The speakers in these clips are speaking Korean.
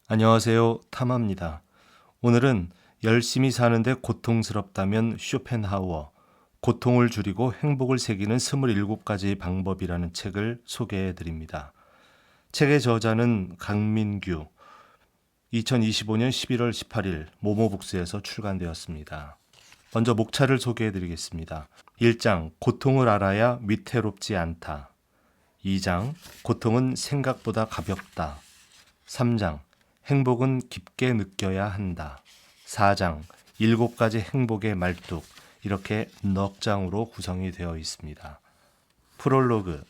안녕하세요. 탐합니다. 오늘은 열심히 사는데 고통스럽다면 쇼펜하우어, 고통을 줄이고 행복을 새기는 27가지 방법이라는 책을 소개해 드립니다. 책의 저자는 강민규, 2025년 11월 18일 모모북스에서 출간되었습니다. 먼저 목차를 소개해 드리겠습니다. 1장, 고통을 알아야 위태롭지 않다. 2장, 고통은 생각보다 가볍다. 3장, 행복은 깊게 느껴야 한다. 4장, 7가지 행복의 말뚝. 이렇게 넉 장으로 구성이 되어 있습니다. 프롤로그.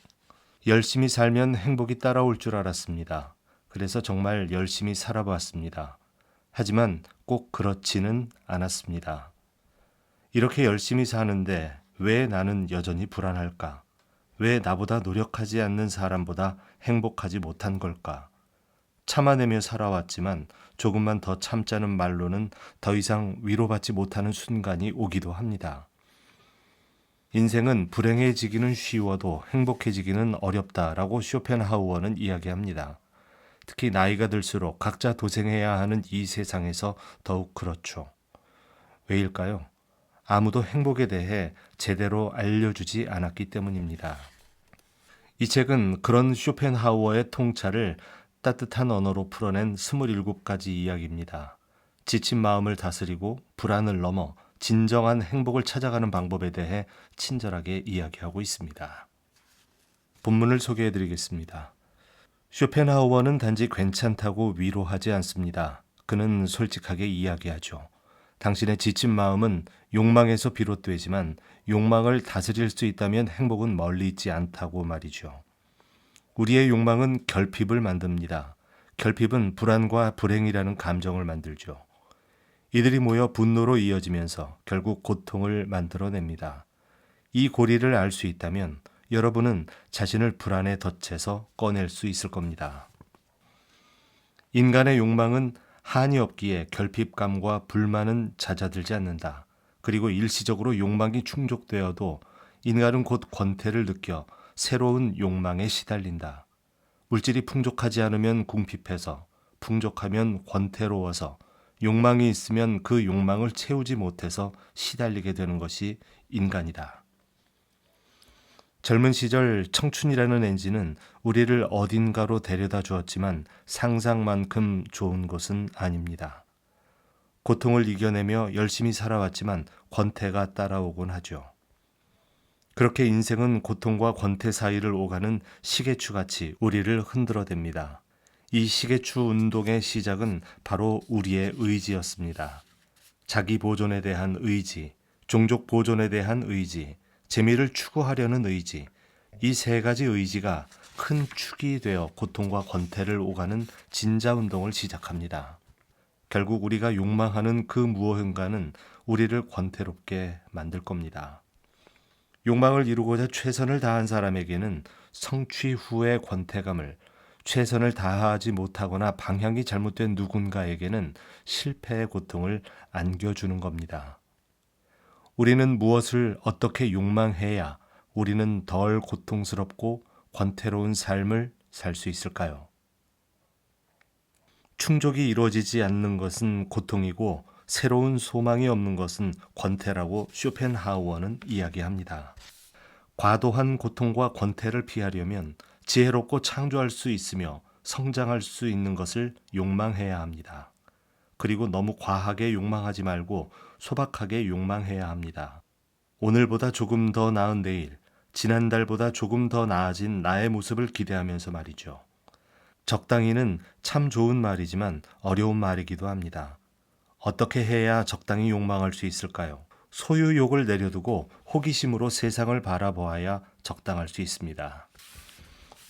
열심히 살면 행복이 따라올 줄 알았습니다. 그래서 정말 열심히 살아봤습니다. 하지만 꼭 그렇지는 않았습니다. 이렇게 열심히 사는데 왜 나는 여전히 불안할까? 왜 나보다 노력하지 않는 사람보다 행복하지 못한 걸까? 참아내며 살아왔지만 조금만 더 참자는 말로는 더 이상 위로받지 못하는 순간이 오기도 합니다. 인생은 불행해지기는 쉬워도 행복해지기는 어렵다라고 쇼펜하우어는 이야기합니다. 특히 나이가 들수록 각자 도생해야 하는 이 세상에서 더욱 그렇죠. 왜일까요? 아무도 행복에 대해 제대로 알려주지 않았기 때문입니다. 이 책은 그런 쇼펜하우어의 통찰을 따뜻한 언어로 풀어낸 27가지 이야기입니다. 지친 마음을 다스리고 불안을 넘어 진정한 행복을 찾아가는 방법에 대해 친절하게 이야기하고 있습니다. 본문을 소개해 드리겠습니다. 쇼펜하우어는 단지 괜찮다고 위로하지 않습니다. 그는 솔직하게 이야기하죠. 당신의 지친 마음은 욕망에서 비롯되지만 욕망을 다스릴 수 있다면 행복은 멀리 있지 않다고 말이죠. 우리의 욕망은 결핍을 만듭니다. 결핍은 불안과 불행이라는 감정을 만들죠. 이들이 모여 분노로 이어지면서 결국 고통을 만들어냅니다. 이 고리를 알 수 있다면 여러분은 자신을 불안의 덫에서 꺼낼 수 있을 겁니다. 인간의 욕망은 한이 없기에 결핍감과 불만은 잦아들지 않는다. 그리고 일시적으로 욕망이 충족되어도 인간은 곧 권태를 느껴 새로운 욕망에 시달린다. 물질이 풍족하지 않으면 궁핍해서, 풍족하면 권태로워서, 욕망이 있으면 그 욕망을 채우지 못해서 시달리게 되는 것이 인간이다. 젊은 시절 청춘이라는 엔진은 우리를 어딘가로 데려다 주었지만 상상만큼 좋은 곳은 아닙니다. 고통을 이겨내며 열심히 살아왔지만 권태가 따라오곤 하죠. 그렇게 인생은 고통과 권태 사이를 오가는 시계추같이 우리를 흔들어댑니다. 이 시계추 운동의 시작은 바로 우리의 의지였습니다. 자기 보존에 대한 의지, 종족 보존에 대한 의지, 재미를 추구하려는 의지, 이 세 가지 의지가 큰 축이 되어 고통과 권태를 오가는 진자 운동을 시작합니다. 결국 우리가 욕망하는 그 무엇인가는 우리를 권태롭게 만들 겁니다. 욕망을 이루고자 최선을 다한 사람에게는 성취 후의 권태감을, 최선을 다하지 못하거나 방향이 잘못된 누군가에게는 실패의 고통을 안겨주는 겁니다. 우리는 무엇을 어떻게 욕망해야 우리는 덜 고통스럽고 권태로운 삶을 살 수 있을까요? 충족이 이루어지지 않는 것은 고통이고 새로운 소망이 없는 것은 권태라고 쇼펜하우어는 이야기합니다. 과도한 고통과 권태를 피하려면 지혜롭고 창조할 수 있으며 성장할 수 있는 것을 욕망해야 합니다. 그리고 너무 과하게 욕망하지 말고 소박하게 욕망해야 합니다. 오늘보다 조금 더 나은 내일, 지난달보다 조금 더 나아진 나의 모습을 기대하면서 말이죠. 적당히는 참 좋은 말이지만 어려운 말이기도 합니다. 어떻게 해야 적당히 욕망할 수 있을까요? 소유욕을 내려두고 호기심으로 세상을 바라보아야 적당할 수 있습니다.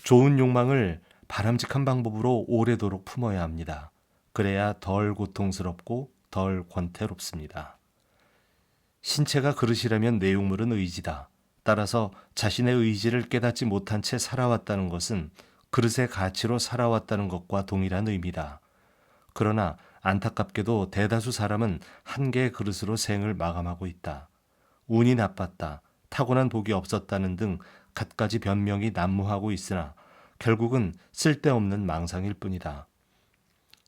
좋은 욕망을 바람직한 방법으로 오래도록 품어야 합니다. 그래야 덜 고통스럽고 덜 권태롭습니다. 신체가 그릇이라면 내용물은 의지다. 따라서 자신의 의지를 깨닫지 못한 채 살아왔다는 것은 그릇의 가치로 살아왔다는 것과 동일한 의미다. 그러나 안타깝게도 대다수 사람은 한 개의 그릇으로 생을 마감하고 있다. 운이 나빴다, 타고난 복이 없었다는 등 갖가지 변명이 난무하고 있으나 결국은 쓸데없는 망상일 뿐이다.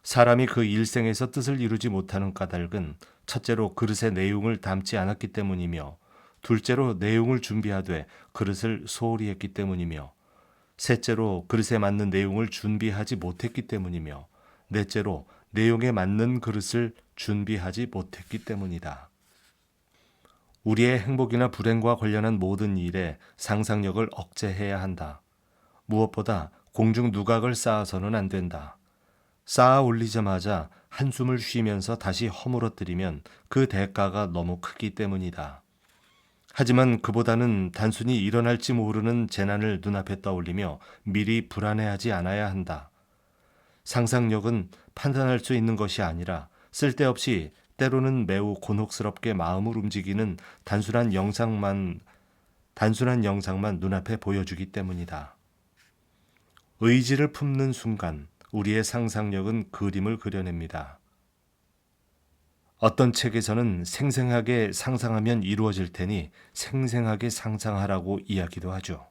사람이 그 일생에서 뜻을 이루지 못하는 까닭은 첫째로 그릇의 내용을 담지 않았기 때문이며 둘째로 내용을 준비하되 그릇을 소홀히 했기 때문이며 셋째로 그릇에 맞는 내용을 준비하지 못했기 때문이며 넷째로 내용에 맞는 그릇을 준비하지 못했기 때문이다. 우리의 행복이나 불행과 관련한 모든 일에 상상력을 억제해야 한다. 무엇보다 공중 누각을 쌓아서는 안 된다. 쌓아 올리자마자 한숨을 쉬면서 다시 허물어뜨리면 그 대가가 너무 크기 때문이다. 하지만 그보다는 단순히 일어날지 모르는 재난을 눈앞에 떠올리며 미리 불안해하지 않아야 한다. 상상력은 판단할 수 있는 것이 아니라 쓸데없이 때로는 매우 곤혹스럽게 마음을 움직이는 단순한 영상만 눈앞에 보여주기 때문이다. 의지를 품는 순간 우리의 상상력은 그림을 그려냅니다. 어떤 책에서는 생생하게 상상하면 이루어질 테니 생생하게 상상하라고 이야기도 하죠.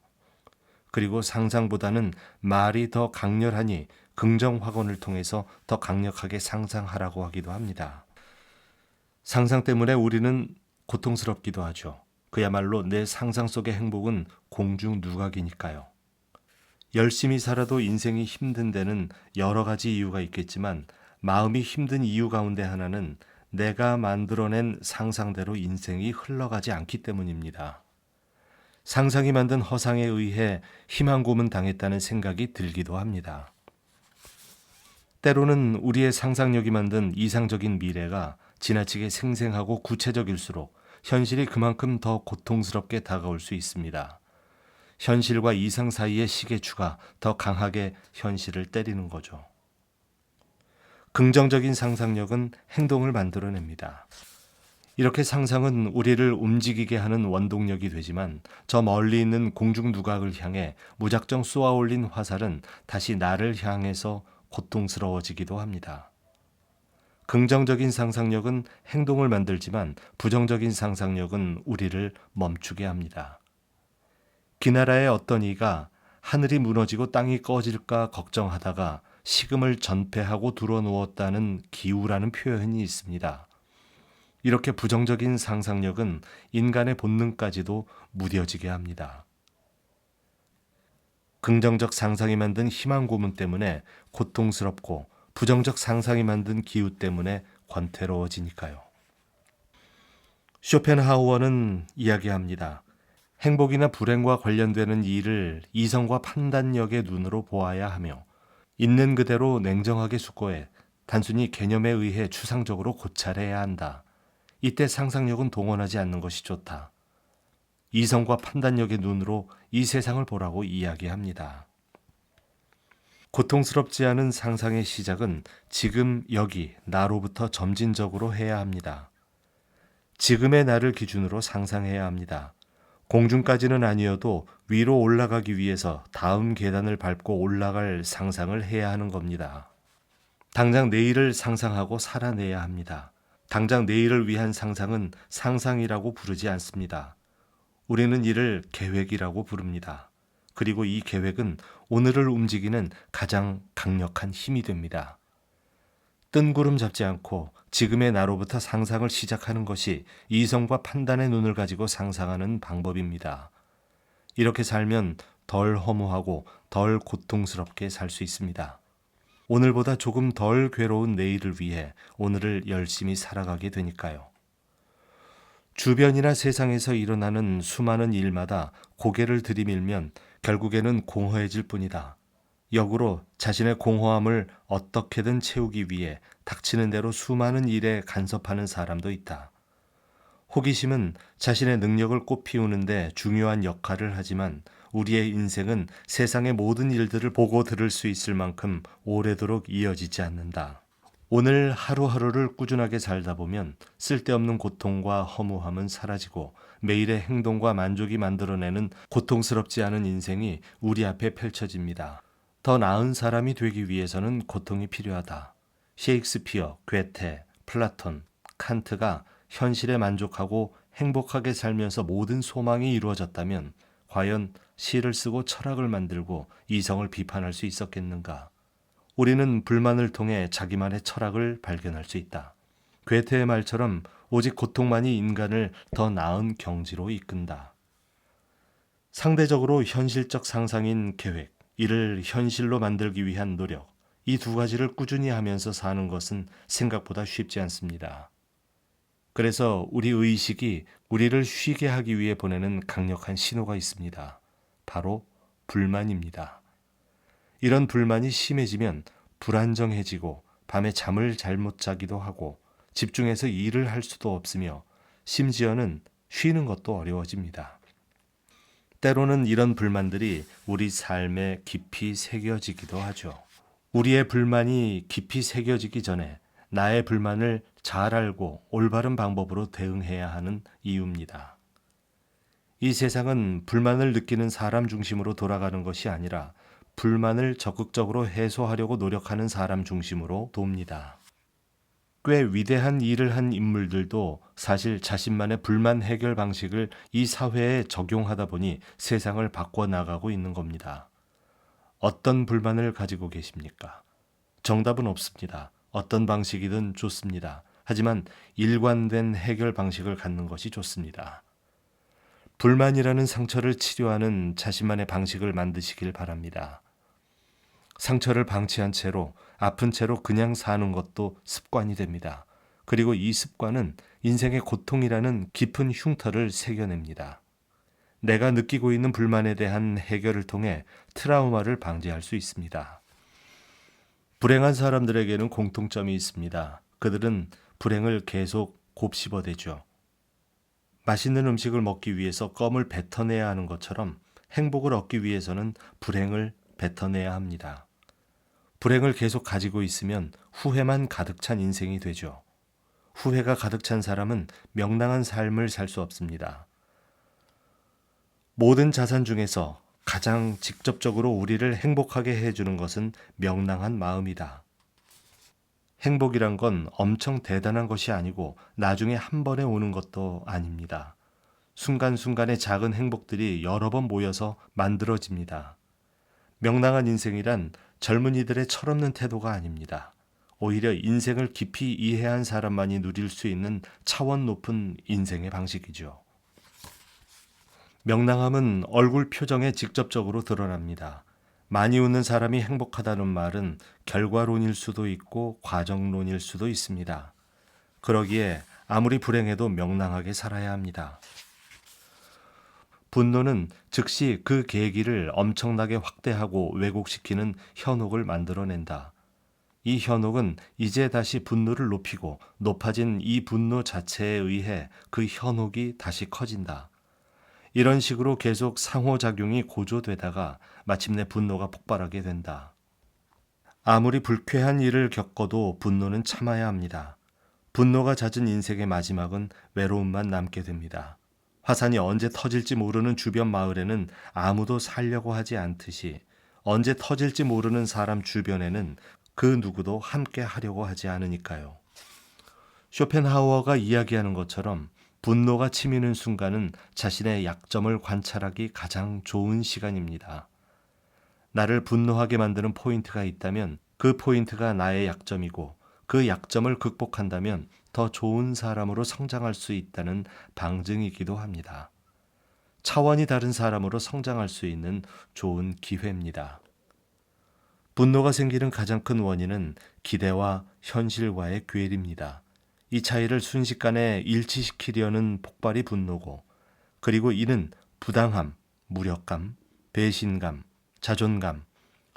그리고 상상보다는 말이 더 강렬하니 긍정 확언을 통해서 더 강력하게 상상하라고 하기도 합니다. 상상 때문에 우리는 고통스럽기도 하죠. 그야말로 내 상상 속의 행복은 공중 누각이니까요. 열심히 살아도 인생이 힘든 데는 여러 가지 이유가 있겠지만 마음이 힘든 이유 가운데 하나는 내가 만들어낸 상상대로 인생이 흘러가지 않기 때문입니다. 상상이 만든 허상에 의해 희망 고문 당했다는 생각이 들기도 합니다. 때로는 우리의 상상력이 만든 이상적인 미래가 지나치게 생생하고 구체적일수록 현실이 그만큼 더 고통스럽게 다가올 수 있습니다. 현실과 이상 사이의 시계추가 더 강하게 현실을 때리는 거죠. 긍정적인 상상력은 행동을 만들어냅니다. 이렇게 상상은 우리를 움직이게 하는 원동력이 되지만 저 멀리 있는 공중 누각을 향해 무작정 쏘아 올린 화살은 다시 나를 향해서 고통스러워지기도 합니다. 긍정적인 상상력은 행동을 만들지만 부정적인 상상력은 우리를 멈추게 합니다. 기나라의 어떤 이가 하늘이 무너지고 땅이 꺼질까 걱정하다가 식음을 전폐하고 드러누웠다는 기우라는 표현이 있습니다. 이렇게 부정적인 상상력은 인간의 본능까지도 무뎌지게 합니다. 긍정적 상상이 만든 희망 고문 때문에 고통스럽고 부정적 상상이 만든 기우 때문에 권태로워지니까요. 쇼펜하우어는 이야기합니다. 행복이나 불행과 관련되는 일을 이성과 판단력의 눈으로 보아야 하며 있는 그대로 냉정하게 숙고해 단순히 개념에 의해 추상적으로 고찰해야 한다. 이때 상상력은 동원하지 않는 것이 좋다. 이성과 판단력의 눈으로 이 세상을 보라고 이야기합니다. 고통스럽지 않은 상상의 시작은 지금 여기 나로부터 점진적으로 해야 합니다. 지금의 나를 기준으로 상상해야 합니다. 공중까지는 아니어도 위로 올라가기 위해서 다음 계단을 밟고 올라갈 상상을 해야 하는 겁니다. 당장 내일을 상상하고 살아내야 합니다. 당장 내일을 위한 상상은 상상이라고 부르지 않습니다. 우리는 이를 계획이라고 부릅니다. 그리고 이 계획은 오늘을 움직이는 가장 강력한 힘이 됩니다. 뜬구름 잡지 않고 지금의 나로부터 상상을 시작하는 것이 이성과 판단의 눈을 가지고 상상하는 방법입니다. 이렇게 살면 덜 허무하고 덜 고통스럽게 살 수 있습니다. 오늘보다 조금 덜 괴로운 내일을 위해 오늘을 열심히 살아가게 되니까요. 주변이나 세상에서 일어나는 수많은 일마다 고개를 들이밀면 결국에는 공허해질 뿐이다. 역으로 자신의 공허함을 어떻게든 채우기 위해 닥치는 대로 수많은 일에 간섭하는 사람도 있다. 호기심은 자신의 능력을 꽃피우는데 중요한 역할을 하지만 우리의 인생은 세상의 모든 일들을 보고 들을 수 있을 만큼 오래도록 이어지지 않는다. 오늘 하루하루를 꾸준하게 살다 보면 쓸데없는 고통과 허무함은 사라지고 매일의 행동과 만족이 만들어내는 고통스럽지 않은 인생이 우리 앞에 펼쳐집니다. 더 나은 사람이 되기 위해서는 고통이 필요하다. 셰익스피어, 괴테, 플라톤, 칸트가 현실에 만족하고 행복하게 살면서 모든 소망이 이루어졌다면 과연 시를 쓰고 철학을 만들고 이성을 비판할 수 있었겠는가? 우리는 불만을 통해 자기만의 철학을 발견할 수 있다. 괴테의 말처럼 오직 고통만이 인간을 더 나은 경지로 이끈다. 상대적으로 현실적 상상인 계획, 이를 현실로 만들기 위한 노력, 이 두 가지를 꾸준히 하면서 사는 것은 생각보다 쉽지 않습니다. 그래서 우리 의식이 우리를 쉬게 하기 위해 보내는 강력한 신호가 있습니다. 바로 불만입니다. 이런 불만이 심해지면 불안정해지고 밤에 잠을 잘못 자기도 하고 집중해서 일을 할 수도 없으며 심지어는 쉬는 것도 어려워집니다. 때로는 이런 불만들이 우리 삶에 깊이 새겨지기도 하죠. 우리의 불만이 깊이 새겨지기 전에 나의 불만을 잘 알고 올바른 방법으로 대응해야 하는 이유입니다. 이 세상은 불만을 느끼는 사람 중심으로 돌아가는 것이 아니라 불만을 적극적으로 해소하려고 노력하는 사람 중심으로 돕니다. 꽤 위대한 일을 한 인물들도 사실 자신만의 불만 해결 방식을 이 사회에 적용하다 보니 세상을 바꿔나가고 있는 겁니다. 어떤 불만을 가지고 계십니까? 정답은 없습니다. 어떤 방식이든 좋습니다. 하지만 일관된 해결 방식을 갖는 것이 좋습니다. 불만이라는 상처를 치료하는 자신만의 방식을 만드시길 바랍니다. 상처를 방치한 채로 아픈 채로 그냥 사는 것도 습관이 됩니다. 그리고 이 습관은 인생의 고통이라는 깊은 흉터를 새겨냅니다. 내가 느끼고 있는 불만에 대한 해결을 통해 트라우마를 방지할 수 있습니다. 불행한 사람들에게는 공통점이 있습니다. 그들은 불행을 계속 곱씹어대죠. 맛있는 음식을 먹기 위해서 껌을 뱉어내야 하는 것처럼 행복을 얻기 위해서는 불행을 뱉어내야 합니다. 불행을 계속 가지고 있으면 후회만 가득 찬 인생이 되죠. 후회가 가득 찬 사람은 명랑한 삶을 살 수 없습니다. 모든 자산 중에서 가장 직접적으로 우리를 행복하게 해주는 것은 명랑한 마음이다. 행복이란 건 엄청 대단한 것이 아니고 나중에 한 번에 오는 것도 아닙니다. 순간순간의 작은 행복들이 여러 번 모여서 만들어집니다. 명랑한 인생이란 젊은이들의 철없는 태도가 아닙니다. 오히려 인생을 깊이 이해한 사람만이 누릴 수 있는 차원 높은 인생의 방식이죠. 명랑함은 얼굴 표정에 직접적으로 드러납니다. 많이 웃는 사람이 행복하다는 말은 결과론일 수도 있고 과정론일 수도 있습니다. 그러기에 아무리 불행해도 명랑하게 살아야 합니다. 분노는 즉시 그 계기를 엄청나게 확대하고 왜곡시키는 현혹을 만들어낸다. 이 현혹은 이제 다시 분노를 높이고 높아진 이 분노 자체에 의해 그 현혹이 다시 커진다. 이런 식으로 계속 상호작용이 고조되다가 마침내 분노가 폭발하게 된다. 아무리 불쾌한 일을 겪어도 분노는 참아야 합니다. 분노가 잦은 인생의 마지막은 외로움만 남게 됩니다. 화산이 언제 터질지 모르는 주변 마을에는 아무도 살려고 하지 않듯이 언제 터질지 모르는 사람 주변에는 그 누구도 함께 하려고 하지 않으니까요. 쇼펜하우어가 이야기하는 것처럼 분노가 치미는 순간은 자신의 약점을 관찰하기 가장 좋은 시간입니다. 나를 분노하게 만드는 포인트가 있다면 그 포인트가 나의 약점이고 그 약점을 극복한다면 더 좋은 사람으로 성장할 수 있다는 방증이기도 합니다. 차원이 다른 사람으로 성장할 수 있는 좋은 기회입니다. 분노가 생기는 가장 큰 원인은 기대와 현실과의 괴리입니다. 이 차이를 순식간에 일치시키려는 폭발이 분노고, 그리고 이는 부당함, 무력감, 배신감, 자존감,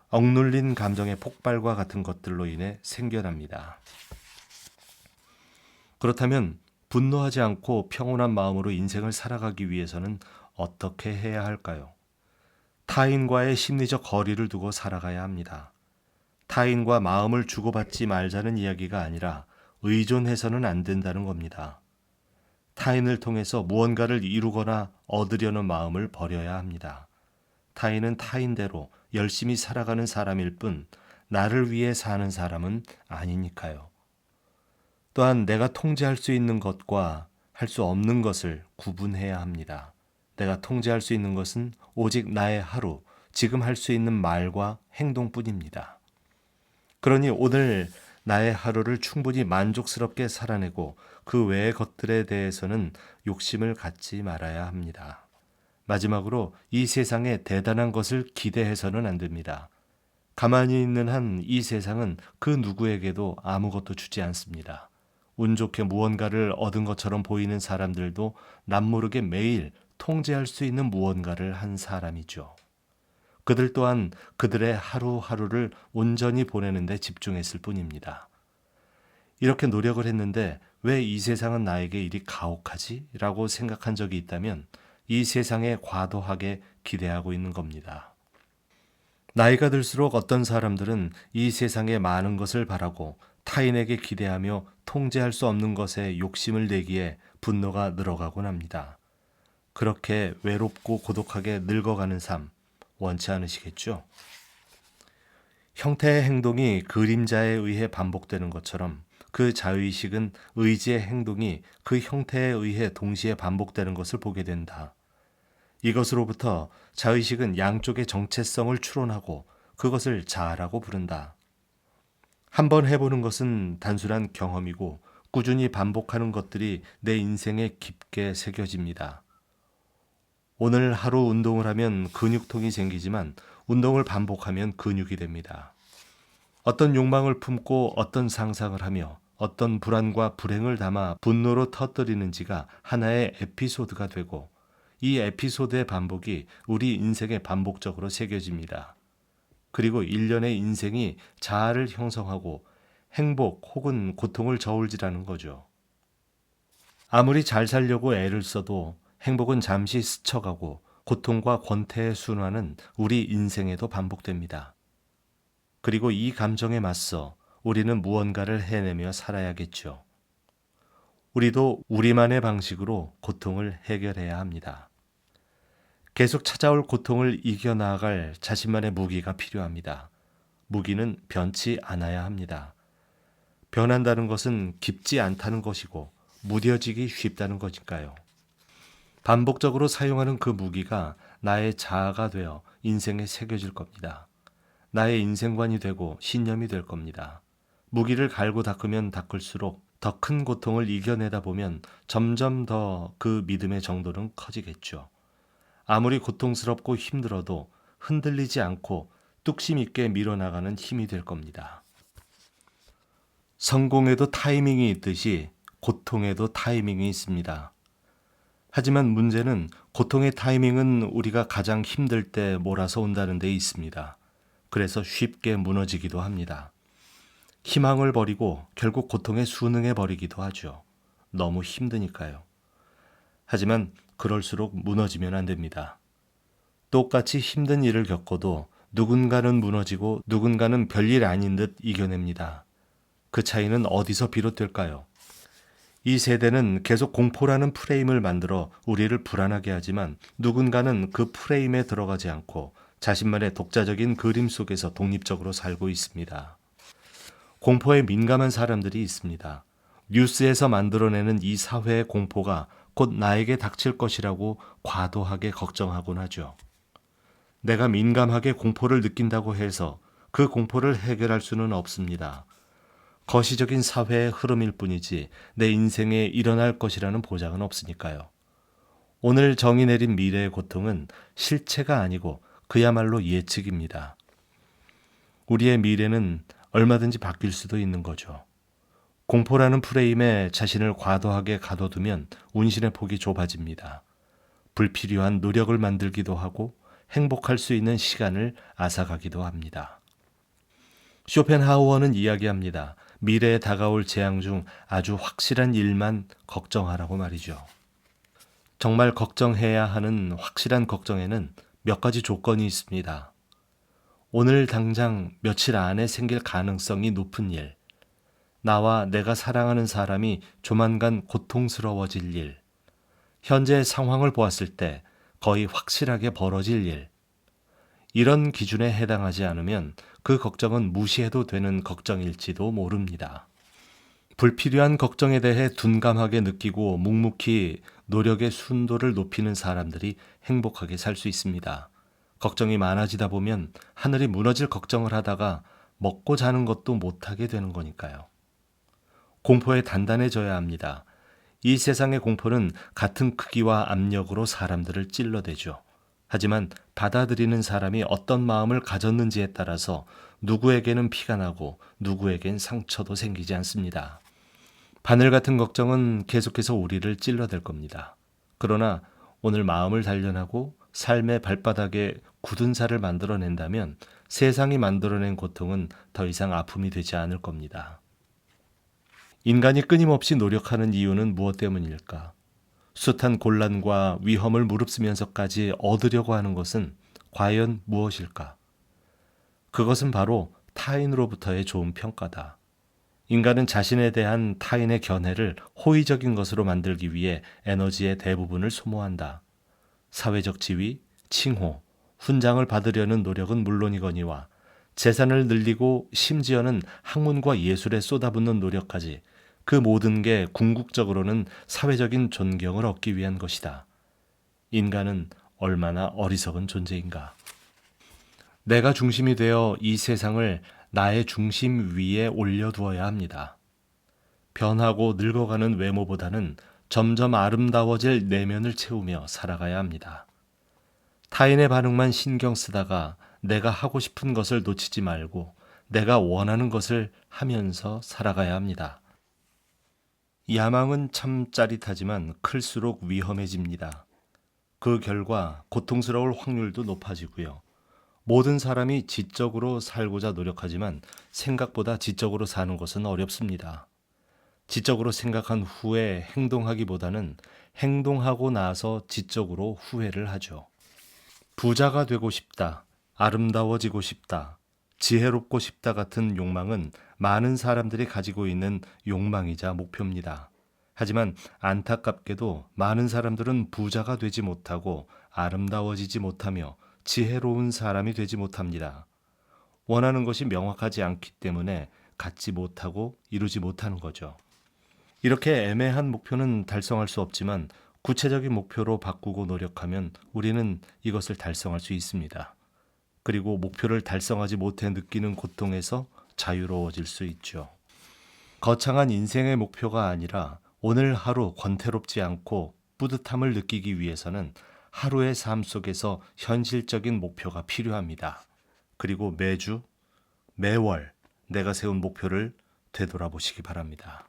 억눌린 감정의 폭발과 같은 것들로 인해 생겨납니다. 그렇다면 분노하지 않고 평온한 마음으로 인생을 살아가기 위해서는 어떻게 해야 할까요? 타인과의 심리적 거리를 두고 살아가야 합니다. 타인과 마음을 주고받지 말자는 이야기가 아니라 의존해서는 안 된다는 겁니다. 타인을 통해서 무언가를 이루거나 얻으려는 마음을 버려야 합니다. 타인은 타인대로 열심히 살아가는 사람일 뿐 나를 위해 사는 사람은 아니니까요. 또한 내가 통제할 수 있는 것과 할 수 없는 것을 구분해야 합니다. 내가 통제할 수 있는 것은 오직 나의 하루, 지금 할 수 있는 말과 행동뿐입니다. 그러니 오늘 나의 하루를 충분히 만족스럽게 살아내고 그 외의 것들에 대해서는 욕심을 갖지 말아야 합니다. 마지막으로 이 세상에 대단한 것을 기대해서는 안 됩니다. 가만히 있는 한 이 세상은 그 누구에게도 아무것도 주지 않습니다. 운 좋게 무언가를 얻은 것처럼 보이는 사람들도 남모르게 매일 통제할 수 있는 무언가를 한 사람이죠. 그들 또한 그들의 하루하루를 온전히 보내는 데 집중했을 뿐입니다. 이렇게 노력을 했는데 왜 이 세상은 나에게 이리 가혹하지? 라고 생각한 적이 있다면 이 세상에 과도하게 기대하고 있는 겁니다. 나이가 들수록 어떤 사람들은 이 세상에 많은 것을 바라고 타인에게 기대하며 통제할 수 없는 것에 욕심을 내기에 분노가 늘어가곤 합니다. 그렇게 외롭고 고독하게 늙어가는 삶 원치 않으시겠죠? 형태의 행동이 그림자에 의해 반복되는 것처럼 그 자의식은 의지의 행동이 그 형태에 의해 동시에 반복되는 것을 보게 된다. 이것으로부터 자의식은 양쪽의 정체성을 추론하고 그것을 자아라고 부른다. 한번 해보는 것은 단순한 경험이고 꾸준히 반복하는 것들이 내 인생에 깊게 새겨집니다. 오늘 하루 운동을 하면 근육통이 생기지만 운동을 반복하면 근육이 됩니다. 어떤 욕망을 품고 어떤 상상을 하며 어떤 불안과 불행을 담아 분노로 터뜨리는지가 하나의 에피소드가 되고 이 에피소드의 반복이 우리 인생에 반복적으로 새겨집니다. 그리고 일련의 인생이 자아를 형성하고 행복 혹은 고통을 저울질하는 거죠. 아무리 잘 살려고 애를 써도 행복은 잠시 스쳐가고 고통과 권태의 순환은 우리 인생에도 반복됩니다. 그리고 이 감정에 맞서 우리는 무언가를 해내며 살아야겠죠. 우리도 우리만의 방식으로 고통을 해결해야 합니다. 계속 찾아올 고통을 이겨나갈 자신만의 무기가 필요합니다. 무기는 변치 않아야 합니다. 변한다는 것은 깊지 않다는 것이고 무뎌지기 쉽다는 거니까요. 반복적으로 사용하는 그 무기가 나의 자아가 되어 인생에 새겨질 겁니다. 나의 인생관이 되고 신념이 될 겁니다. 무기를 갈고 닦으면 닦을수록 더 큰 고통을 이겨내다 보면 점점 더 그 믿음의 정도는 커지겠죠. 아무리 고통스럽고 힘들어도 흔들리지 않고 뚝심 있게 밀어나가는 힘이 될 겁니다. 성공에도 타이밍이 있듯이 고통에도 타이밍이 있습니다. 하지만 문제는 고통의 타이밍은 우리가 가장 힘들 때 몰아서 온다는 데 있습니다. 그래서 쉽게 무너지기도 합니다. 희망을 버리고 결국 고통에 순응해 버리기도 하죠. 너무 힘드니까요. 하지만 그럴수록 무너지면 안 됩니다. 똑같이 힘든 일을 겪어도 누군가는 무너지고 누군가는 별일 아닌 듯 이겨냅니다. 그 차이는 어디서 비롯될까요? 이 세대는 계속 공포라는 프레임을 만들어 우리를 불안하게 하지만 누군가는 그 프레임에 들어가지 않고 자신만의 독자적인 그림 속에서 독립적으로 살고 있습니다. 공포에 민감한 사람들이 있습니다. 뉴스에서 만들어내는 이 사회의 공포가 곧 나에게 닥칠 것이라고 과도하게 걱정하곤 하죠. 내가 민감하게 공포를 느낀다고 해서 그 공포를 해결할 수는 없습니다. 거시적인 사회의 흐름일 뿐이지 내 인생에 일어날 것이라는 보장은 없으니까요. 오늘 정의 내린 미래의 고통은 실체가 아니고 그야말로 예측입니다. 우리의 미래는 얼마든지 바뀔 수도 있는 거죠. 공포라는 프레임에 자신을 과도하게 가둬두면 운신의 폭이 좁아집니다. 불필요한 노력을 만들기도 하고 행복할 수 있는 시간을 앗아가기도 합니다. 쇼펜하우어는 이야기합니다. 미래에 다가올 재앙 중 아주 확실한 일만 걱정하라고 말이죠. 정말 걱정해야 하는 확실한 걱정에는 몇 가지 조건이 있습니다. 오늘 당장 며칠 안에 생길 가능성이 높은 일, 나와 내가 사랑하는 사람이 조만간 고통스러워질 일, 현재 상황을 보았을 때 거의 확실하게 벌어질 일, 이런 기준에 해당하지 않으면 그 걱정은 무시해도 되는 걱정일지도 모릅니다. 불필요한 걱정에 대해 둔감하게 느끼고 묵묵히 노력의 순도를 높이는 사람들이 행복하게 살 수 있습니다. 걱정이 많아지다 보면 하늘이 무너질 걱정을 하다가 먹고 자는 것도 못하게 되는 거니까요. 공포에 단단해져야 합니다. 이 세상의 공포는 같은 크기와 압력으로 사람들을 찔러대죠. 하지만 받아들이는 사람이 어떤 마음을 가졌는지에 따라서 누구에게는 피가 나고 누구에겐 상처도 생기지 않습니다. 바늘 같은 걱정은 계속해서 우리를 찔러댈 겁니다. 그러나 오늘 마음을 단련하고 삶의 발바닥에 굳은 살을 만들어낸다면 세상이 만들어낸 고통은 더 이상 아픔이 되지 않을 겁니다. 인간이 끊임없이 노력하는 이유는 무엇 때문일까? 숱한 곤란과 위험을 무릅쓰면서까지 얻으려고 하는 것은 과연 무엇일까? 그것은 바로 타인으로부터의 좋은 평가다. 인간은 자신에 대한 타인의 견해를 호의적인 것으로 만들기 위해 에너지의 대부분을 소모한다. 사회적 지위, 칭호, 훈장을 받으려는 노력은 물론이거니와 재산을 늘리고 심지어는 학문과 예술에 쏟아붓는 노력까지 그 모든 게 궁극적으로는 사회적인 존경을 얻기 위한 것이다. 인간은 얼마나 어리석은 존재인가. 내가 중심이 되어 이 세상을 나의 중심 위에 올려두어야 합니다. 변하고 늙어가는 외모보다는 점점 아름다워질 내면을 채우며 살아가야 합니다. 타인의 반응만 신경 쓰다가 내가 하고 싶은 것을 놓치지 말고 내가 원하는 것을 하면서 살아가야 합니다. 야망은 참 짜릿하지만 클수록 위험해집니다. 그 결과 고통스러울 확률도 높아지고요. 모든 사람이 지적으로 살고자 노력하지만 생각보다 지적으로 사는 것은 어렵습니다. 지적으로 생각한 후에 행동하기보다는 행동하고 나서 지적으로 후회를 하죠. 부자가 되고 싶다, 아름다워지고 싶다, 지혜롭고 싶다 같은 욕망은 많은 사람들이 가지고 있는 욕망이자 목표입니다. 하지만 안타깝게도 많은 사람들은 부자가 되지 못하고 아름다워지지 못하며 지혜로운 사람이 되지 못합니다. 원하는 것이 명확하지 않기 때문에 갖지 못하고 이루지 못하는 거죠. 이렇게 애매한 목표는 달성할 수 없지만 구체적인 목표로 바꾸고 노력하면 우리는 이것을 달성할 수 있습니다. 그리고 목표를 달성하지 못해 느끼는 고통에서 자유로워질 수 있죠. 거창한 인생의 목표가 아니라 오늘 하루 권태롭지 않고 뿌듯함을 느끼기 위해서는 하루의 삶 속에서 현실적인 목표가 필요합니다. 그리고 매주, 매월 내가 세운 목표를 되돌아보시기 바랍니다.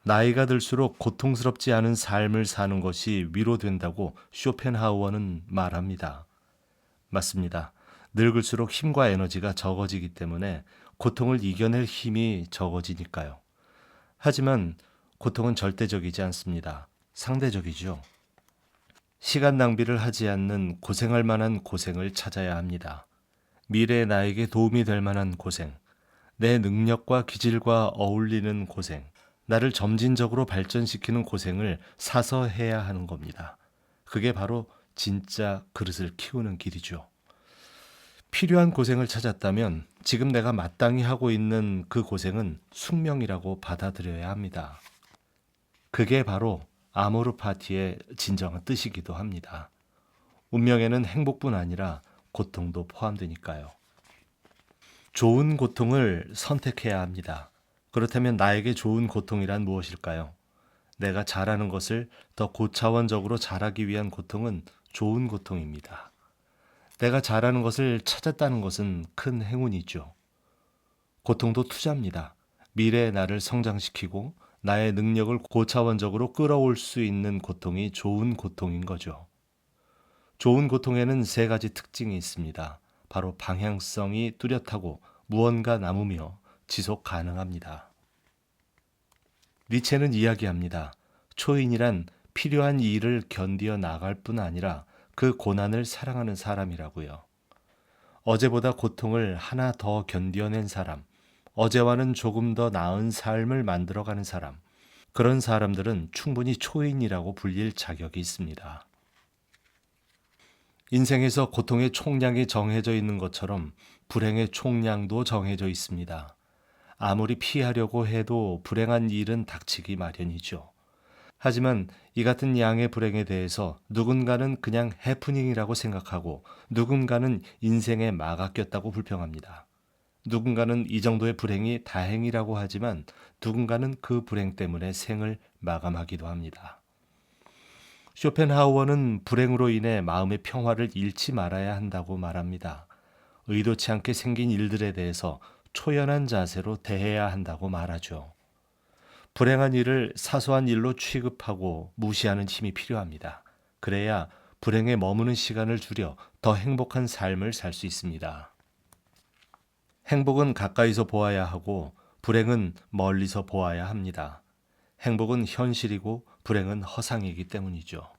나이가 들수록 고통스럽지 않은 삶을 사는 것이 위로된다고 쇼펜하우어는 말합니다. 맞습니다. 늙을수록 힘과 에너지가 적어지기 때문에 고통을 이겨낼 힘이 적어지니까요. 하지만 고통은 절대적이지 않습니다. 상대적이죠. 시간 낭비를 하지 않는 고생할 만한 고생을 찾아야 합니다. 미래의 나에게 도움이 될 만한 고생, 내 능력과 기질과 어울리는 고생, 나를 점진적으로 발전시키는 고생을 사서 해야 하는 겁니다. 그게 바로 진짜 그릇을 키우는 길이죠. 필요한 고생을 찾았다면 지금 내가 마땅히 하고 있는 그 고생은 숙명이라고 받아들여야 합니다. 그게 바로 아모르 파티의 진정한 뜻이기도 합니다. 운명에는 행복뿐 아니라 고통도 포함되니까요. 좋은 고통을 선택해야 합니다. 그렇다면 나에게 좋은 고통이란 무엇일까요? 내가 잘하는 것을 더 고차원적으로 잘하기 위한 고통은 좋은 고통입니다. 내가 잘하는 것을 찾았다는 것은 큰 행운이죠. 고통도 투자입니다. 미래의 나를 성장시키고 나의 능력을 고차원적으로 끌어올 수 있는 고통이 좋은 고통인 거죠. 좋은 고통에는 세 가지 특징이 있습니다. 바로 방향성이 뚜렷하고 무언가 남으며 지속 가능합니다. 니체는 이야기합니다. 초인이란 필요한 일을 견디어 나갈 뿐 아니라 그 고난을 사랑하는 사람이라고요. 어제보다 고통을 하나 더 견뎌낸 사람, 어제와는 조금 더 나은 삶을 만들어가는 사람, 그런 사람들은 충분히 초인이라고 불릴 자격이 있습니다. 인생에서 고통의 총량이 정해져 있는 것처럼 불행의 총량도 정해져 있습니다. 아무리 피하려고 해도 불행한 일은 닥치기 마련이죠. 하지만 이 같은 양의 불행에 대해서 누군가는 그냥 해프닝이라고 생각하고 누군가는 인생에 막아 꼈다고 불평합니다. 누군가는 이 정도의 불행이 다행이라고 하지만 누군가는 그 불행 때문에 생을 마감하기도 합니다. 쇼펜하우어는 불행으로 인해 마음의 평화를 잃지 말아야 한다고 말합니다. 의도치 않게 생긴 일들에 대해서 초연한 자세로 대해야 한다고 말하죠. 불행한 일을 사소한 일로 취급하고 무시하는 힘이 필요합니다. 그래야 불행에 머무는 시간을 줄여 더 행복한 삶을 살 수 있습니다. 행복은 가까이서 보아야 하고 불행은 멀리서 보아야 합니다. 행복은 현실이고 불행은 허상이기 때문이죠.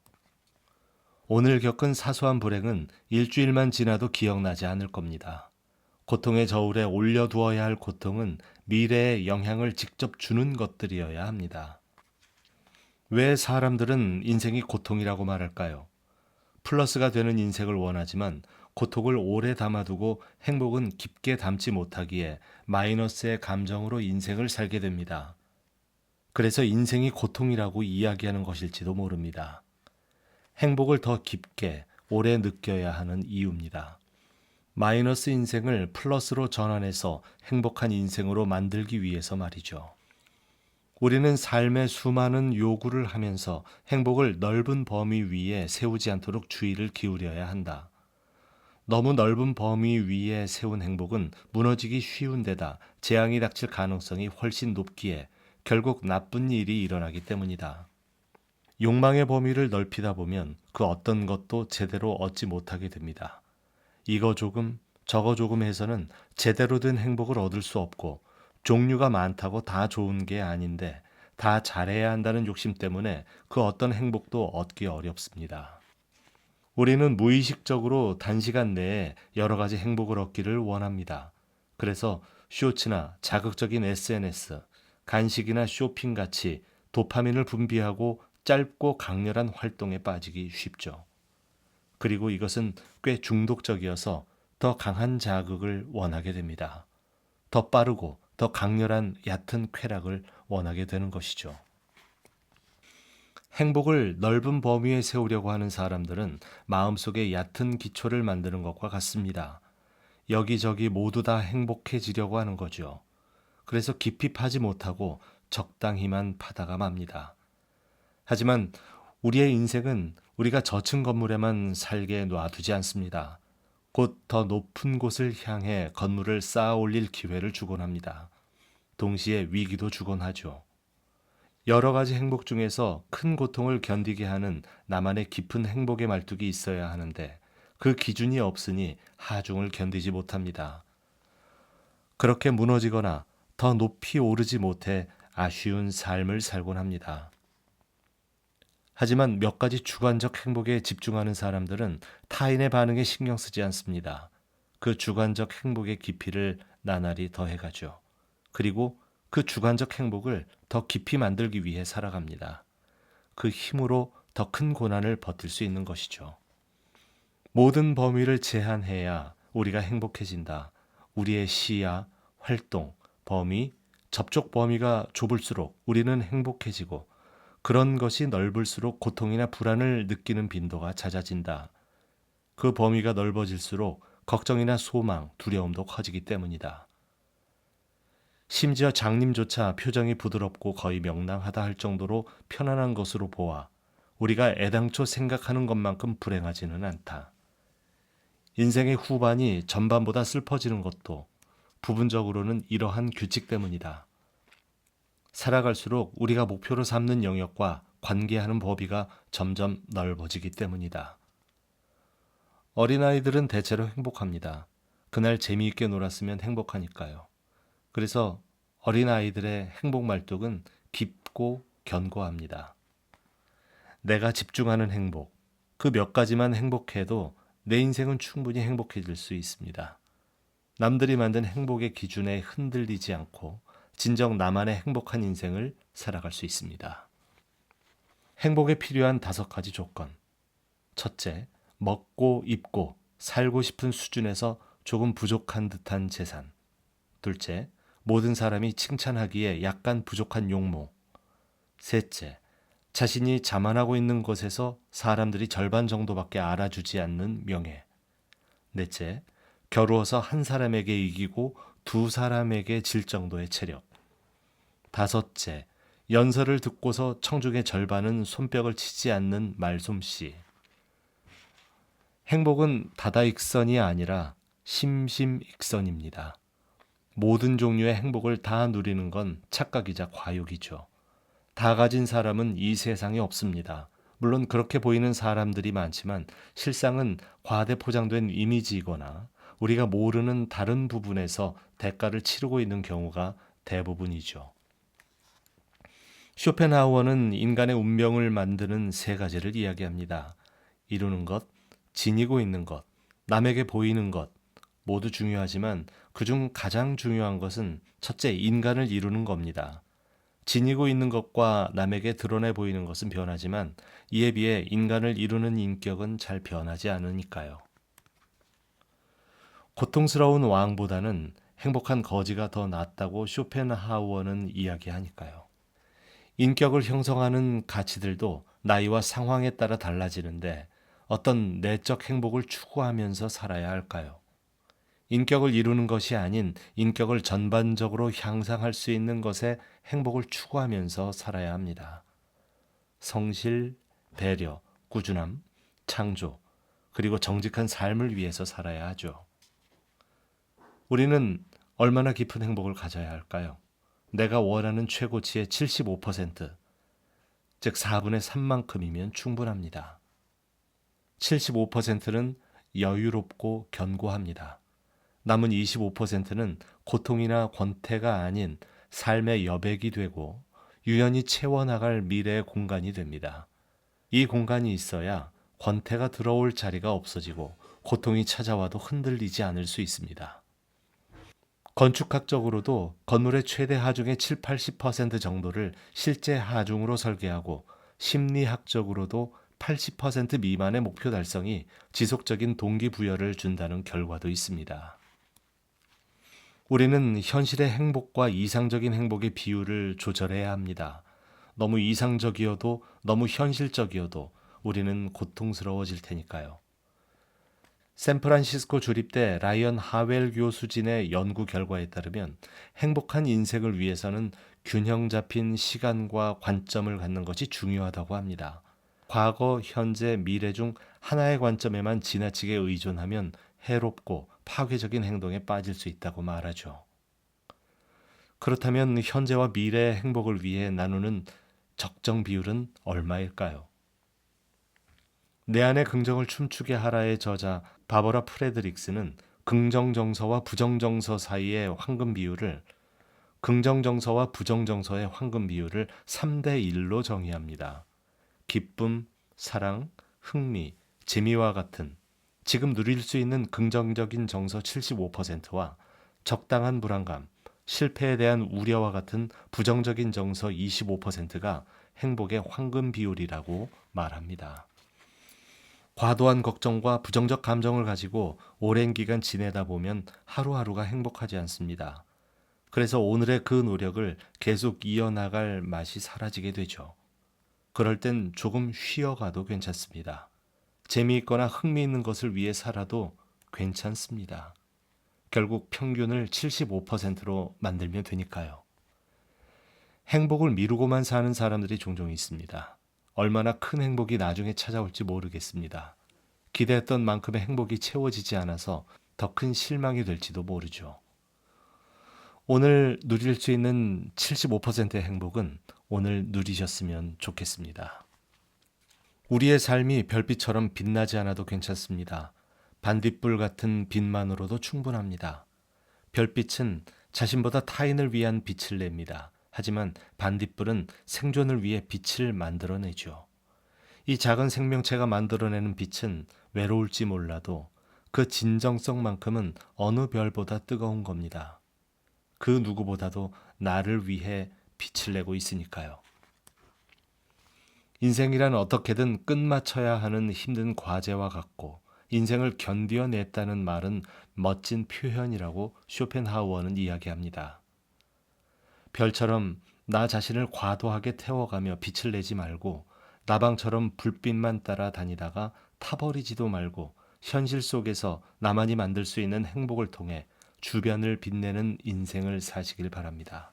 오늘 겪은 사소한 불행은 일주일만 지나도 기억나지 않을 겁니다. 고통의 저울에 올려두어야 할 고통은 미래에 영향을 직접 주는 것들이어야 합니다. 왜 사람들은 인생이 고통이라고 말할까요? 플러스가 되는 인생을 원하지만 고통을 오래 담아두고 행복은 깊게 담지 못하기에 마이너스의 감정으로 인생을 살게 됩니다. 그래서 인생이 고통이라고 이야기하는 것일지도 모릅니다. 행복을 더 깊게 오래 느껴야 하는 이유입니다. 마이너스 인생을 플러스로 전환해서 행복한 인생으로 만들기 위해서 말이죠. 우리는 삶의 수많은 요구를 하면서 행복을 넓은 범위 위에 세우지 않도록 주의를 기울여야 한다. 너무 넓은 범위 위에 세운 행복은 무너지기 쉬운 데다 재앙이 닥칠 가능성이 훨씬 높기에 결국 나쁜 일이 일어나기 때문이다. 욕망의 범위를 넓히다 보면 그 어떤 것도 제대로 얻지 못하게 됩니다. 이거 조금, 저거 조금 해서는 제대로 된 행복을 얻을 수 없고 종류가 많다고 다 좋은 게 아닌데 다 잘해야 한다는 욕심 때문에 그 어떤 행복도 얻기 어렵습니다. 우리는 무의식적으로 단시간 내에 여러 가지 행복을 얻기를 원합니다. 그래서 쇼츠나 자극적인 SNS, 간식이나 쇼핑 같이 도파민을 분비하고 짧고 강렬한 활동에 빠지기 쉽죠. 그리고 이것은 꽤 중독적이어서 더 강한 자극을 원하게 됩니다. 더 빠르고 더 강렬한 얕은 쾌락을 원하게 되는 것이죠. 행복을 넓은 범위에 세우려고 하는 사람들은 마음속에 얕은 기초를 만드는 것과 같습니다. 여기저기 모두 다 행복해지려고 하는 거죠. 그래서 깊이 파지 못하고 적당히만 파다가 맙니다. 하지만 우리의 인생은 우리가 저층 건물에만 살게 놔두지 않습니다. 곧 더 높은 곳을 향해 건물을 쌓아 올릴 기회를 주곤 합니다. 동시에 위기도 주곤 하죠. 여러 가지 행복 중에서 큰 고통을 견디게 하는 나만의 깊은 행복의 말뚝이 있어야 하는데 그 기준이 없으니 하중을 견디지 못합니다. 그렇게 무너지거나 더 높이 오르지 못해 아쉬운 삶을 살곤 합니다. 하지만 몇 가지 주관적 행복에 집중하는 사람들은 타인의 반응에 신경 쓰지 않습니다. 그 주관적 행복의 깊이를 나날이 더해가죠. 그리고 그 주관적 행복을 더 깊이 만들기 위해 살아갑니다. 그 힘으로 더 큰 고난을 버틸 수 있는 것이죠. 모든 범위를 제한해야 우리가 행복해진다. 우리의 시야, 활동, 범위, 접촉 범위가 좁을수록 우리는 행복해지고 그런 것이 넓을수록 고통이나 불안을 느끼는 빈도가 잦아진다. 그 범위가 넓어질수록 걱정이나 소망, 두려움도 커지기 때문이다. 심지어 장님조차 표정이 부드럽고 거의 명랑하다 할 정도로 편안한 것으로 보아 우리가 애당초 생각하는 것만큼 불행하지는 않다. 인생의 후반이 전반보다 슬퍼지는 것도 부분적으로는 이러한 규칙 때문이다. 살아갈수록 우리가 목표로 삼는 영역과 관계하는 범위가 점점 넓어지기 때문이다. 어린아이들은 대체로 행복합니다. 그날 재미있게 놀았으면 행복하니까요. 그래서 어린아이들의 행복 말뚝은 깊고 견고합니다. 내가 집중하는 행복, 그 몇 가지만 행복해도 내 인생은 충분히 행복해질 수 있습니다. 남들이 만든 행복의 기준에 흔들리지 않고 진정 나만의 행복한 인생을 살아갈 수 있습니다. 행복에 필요한 5가지 조건. 첫째, 먹고 입고 살고 싶은 수준에서 조금 부족한 듯한 재산. 둘째, 모든 사람이 칭찬하기에 약간 부족한 용모. 셋째, 자신이 자만하고 있는 것에서 사람들이 절반 정도밖에 알아주지 않는 명예. 넷째, 겨루어서 한 사람에게 이기고 두 사람에게 질 정도의 체력. 다섯째, 연설을 듣고서 청중의 절반은 손뼉을 치지 않는 말솜씨. 행복은 다다익선이 아니라 심심익선입니다. 모든 종류의 행복을 다 누리는 건 착각이자 과욕이죠. 다 가진 사람은 이 세상에 없습니다. 물론 그렇게 보이는 사람들이 많지만 실상은 과대 포장된 이미지이거나 우리가 모르는 다른 부분에서 대가를 치르고 있는 경우가 대부분이죠. 쇼펜하우어는 인간의 운명을 만드는 세 가지를 이야기합니다. 이루는 것, 지니고 있는 것, 남에게 보이는 것, 모두 중요하지만 그중 가장 중요한 것은 첫째, 인간을 이루는 겁니다. 지니고 있는 것과 남에게 드러내 보이는 것은 변하지만 이에 비해 인간을 이루는 인격은 잘 변하지 않으니까요. 고통스러운 왕보다는 행복한 거지가 더 낫다고 쇼펜하우어는 이야기하니까요. 인격을 형성하는 가치들도 나이와 상황에 따라 달라지는데 어떤 내적 행복을 추구하면서 살아야 할까요? 인격을 이루는 것이 아닌 인격을 전반적으로 향상할 수 있는 것에 행복을 추구하면서 살아야 합니다. 성실, 배려, 꾸준함, 창조, 그리고 정직한 삶을 위해서 살아야 하죠. 우리는 얼마나 깊은 행복을 가져야 할까요? 내가 원하는 최고치의 75%, 즉 4분의 3만큼이면 충분합니다. 75%는 여유롭고 견고합니다. 남은 25%는 고통이나 권태가 아닌 삶의 여백이 되고 유연히 채워나갈 미래의 공간이 됩니다. 이 공간이 있어야 권태가 들어올 자리가 없어지고 고통이 찾아와도 흔들리지 않을 수 있습니다. 건축학적으로도 건물의 최대 하중의 7, 80% 정도를 실제 하중으로 설계하고 심리학적으로도 80% 미만의 목표 달성이 지속적인 동기부여를 준다는 결과도 있습니다. 우리는 현실의 행복과 이상적인 행복의 비율을 조절해야 합니다. 너무 이상적이어도 너무 현실적이어도 우리는 고통스러워질 테니까요. 샌프란시스코 주립대 라이언 하웰 교수진의 연구 결과에 따르면 행복한 인생을 위해서는 균형 잡힌 시간과 관점을 갖는 것이 중요하다고 합니다. 과거, 현재, 미래 중 하나의 관점에만 지나치게 의존하면 해롭고 파괴적인 행동에 빠질 수 있다고 말하죠. 그렇다면 현재와 미래의 행복을 위해 나누는 적정 비율은 얼마일까요? 내 안의 긍정을 춤추게 하라의 저자 바버라 프레드릭스는 긍정정서와 부정정서 사이의 황금 비율을 긍정정서와 부정정서의 황금 비율을 3대 1로 정의합니다. 기쁨, 사랑, 흥미, 재미와 같은 지금 누릴 수 있는 긍정적인 정서 75%와 적당한 불안감, 실패에 대한 우려와 같은 부정적인 정서 25%가 행복의 황금 비율이라고 말합니다. 과도한 걱정과 부정적 감정을 가지고 오랜 기간 지내다 보면 하루하루가 행복하지 않습니다. 그래서 오늘의 그 노력을 계속 이어나갈 맛이 사라지게 되죠. 그럴 땐 조금 쉬어가도 괜찮습니다. 재미있거나 흥미있는 것을 위해 살아도 괜찮습니다. 결국 평균을 75%로 만들면 되니까요. 행복을 미루고만 사는 사람들이 종종 있습니다. 얼마나 큰 행복이 나중에 찾아올지 모르겠습니다. 기대했던 만큼의 행복이 채워지지 않아서 더 큰 실망이 될지도 모르죠. 오늘 누릴 수 있는 75%의 행복은 오늘 누리셨으면 좋겠습니다. 우리의 삶이 별빛처럼 빛나지 않아도 괜찮습니다. 반딧불 같은 빛만으로도 충분합니다. 별빛은 자신보다 타인을 위한 빛을 냅니다. 하지만 반딧불은 생존을 위해 빛을 만들어내죠. 이 작은 생명체가 만들어내는 빛은 외로울지 몰라도 그 진정성만큼은 어느 별보다 뜨거운 겁니다. 그 누구보다도 나를 위해 빛을 내고 있으니까요. 인생이란 어떻게든 끝마쳐야 하는 힘든 과제와 같고 인생을 견뎌냈다는 말은 멋진 표현이라고 쇼펜하우어는 이야기합니다. 별처럼 나 자신을 과도하게 태워가며 빛을 내지 말고 나방처럼 불빛만 따라 다니다가 타버리지도 말고 현실 속에서 나만이 만들 수 있는 행복을 통해 주변을 빛내는 인생을 사시길 바랍니다.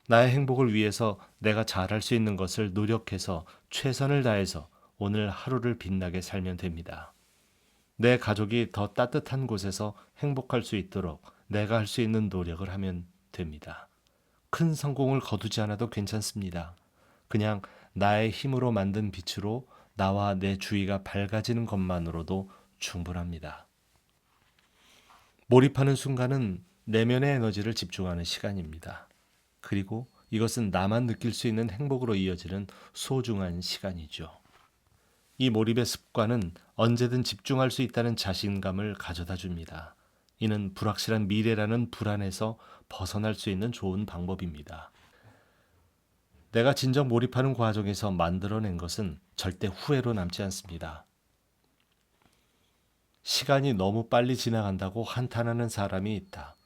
나의 행복을 위해서 내가 잘할 수 있는 것을 노력해서 최선을 다해서 오늘 하루를 빛나게 살면 됩니다. 내 가족이 더 따뜻한 곳에서 행복할 수 있도록 내가 할 수 있는 노력을 하면 됩니다. 큰 성공을 거두지 않아도 괜찮습니다. 그냥 나의 힘으로 만든 빛으로 나와 내 주위가 밝아지는 것만으로도 충분합니다. 몰입하는 순간은 내면의 에너지를 집중하는 시간입니다. 그리고 이것은 나만 느낄 수 있는 행복으로 이어지는 소중한 시간이죠. 이 몰입의 습관은 언제든 집중할 수 있다는 자신감을 가져다 줍니다. 이는 불확실한 미래라는 불안에서 벗어날 수 있는 좋은 방법입니다. 내가 진정 몰입하는 과정에서 만들어낸 것은 절대 후회로 남지 않습니다. 시간이 너무 빨리 지나간다고 한탄하는 사람이 있다.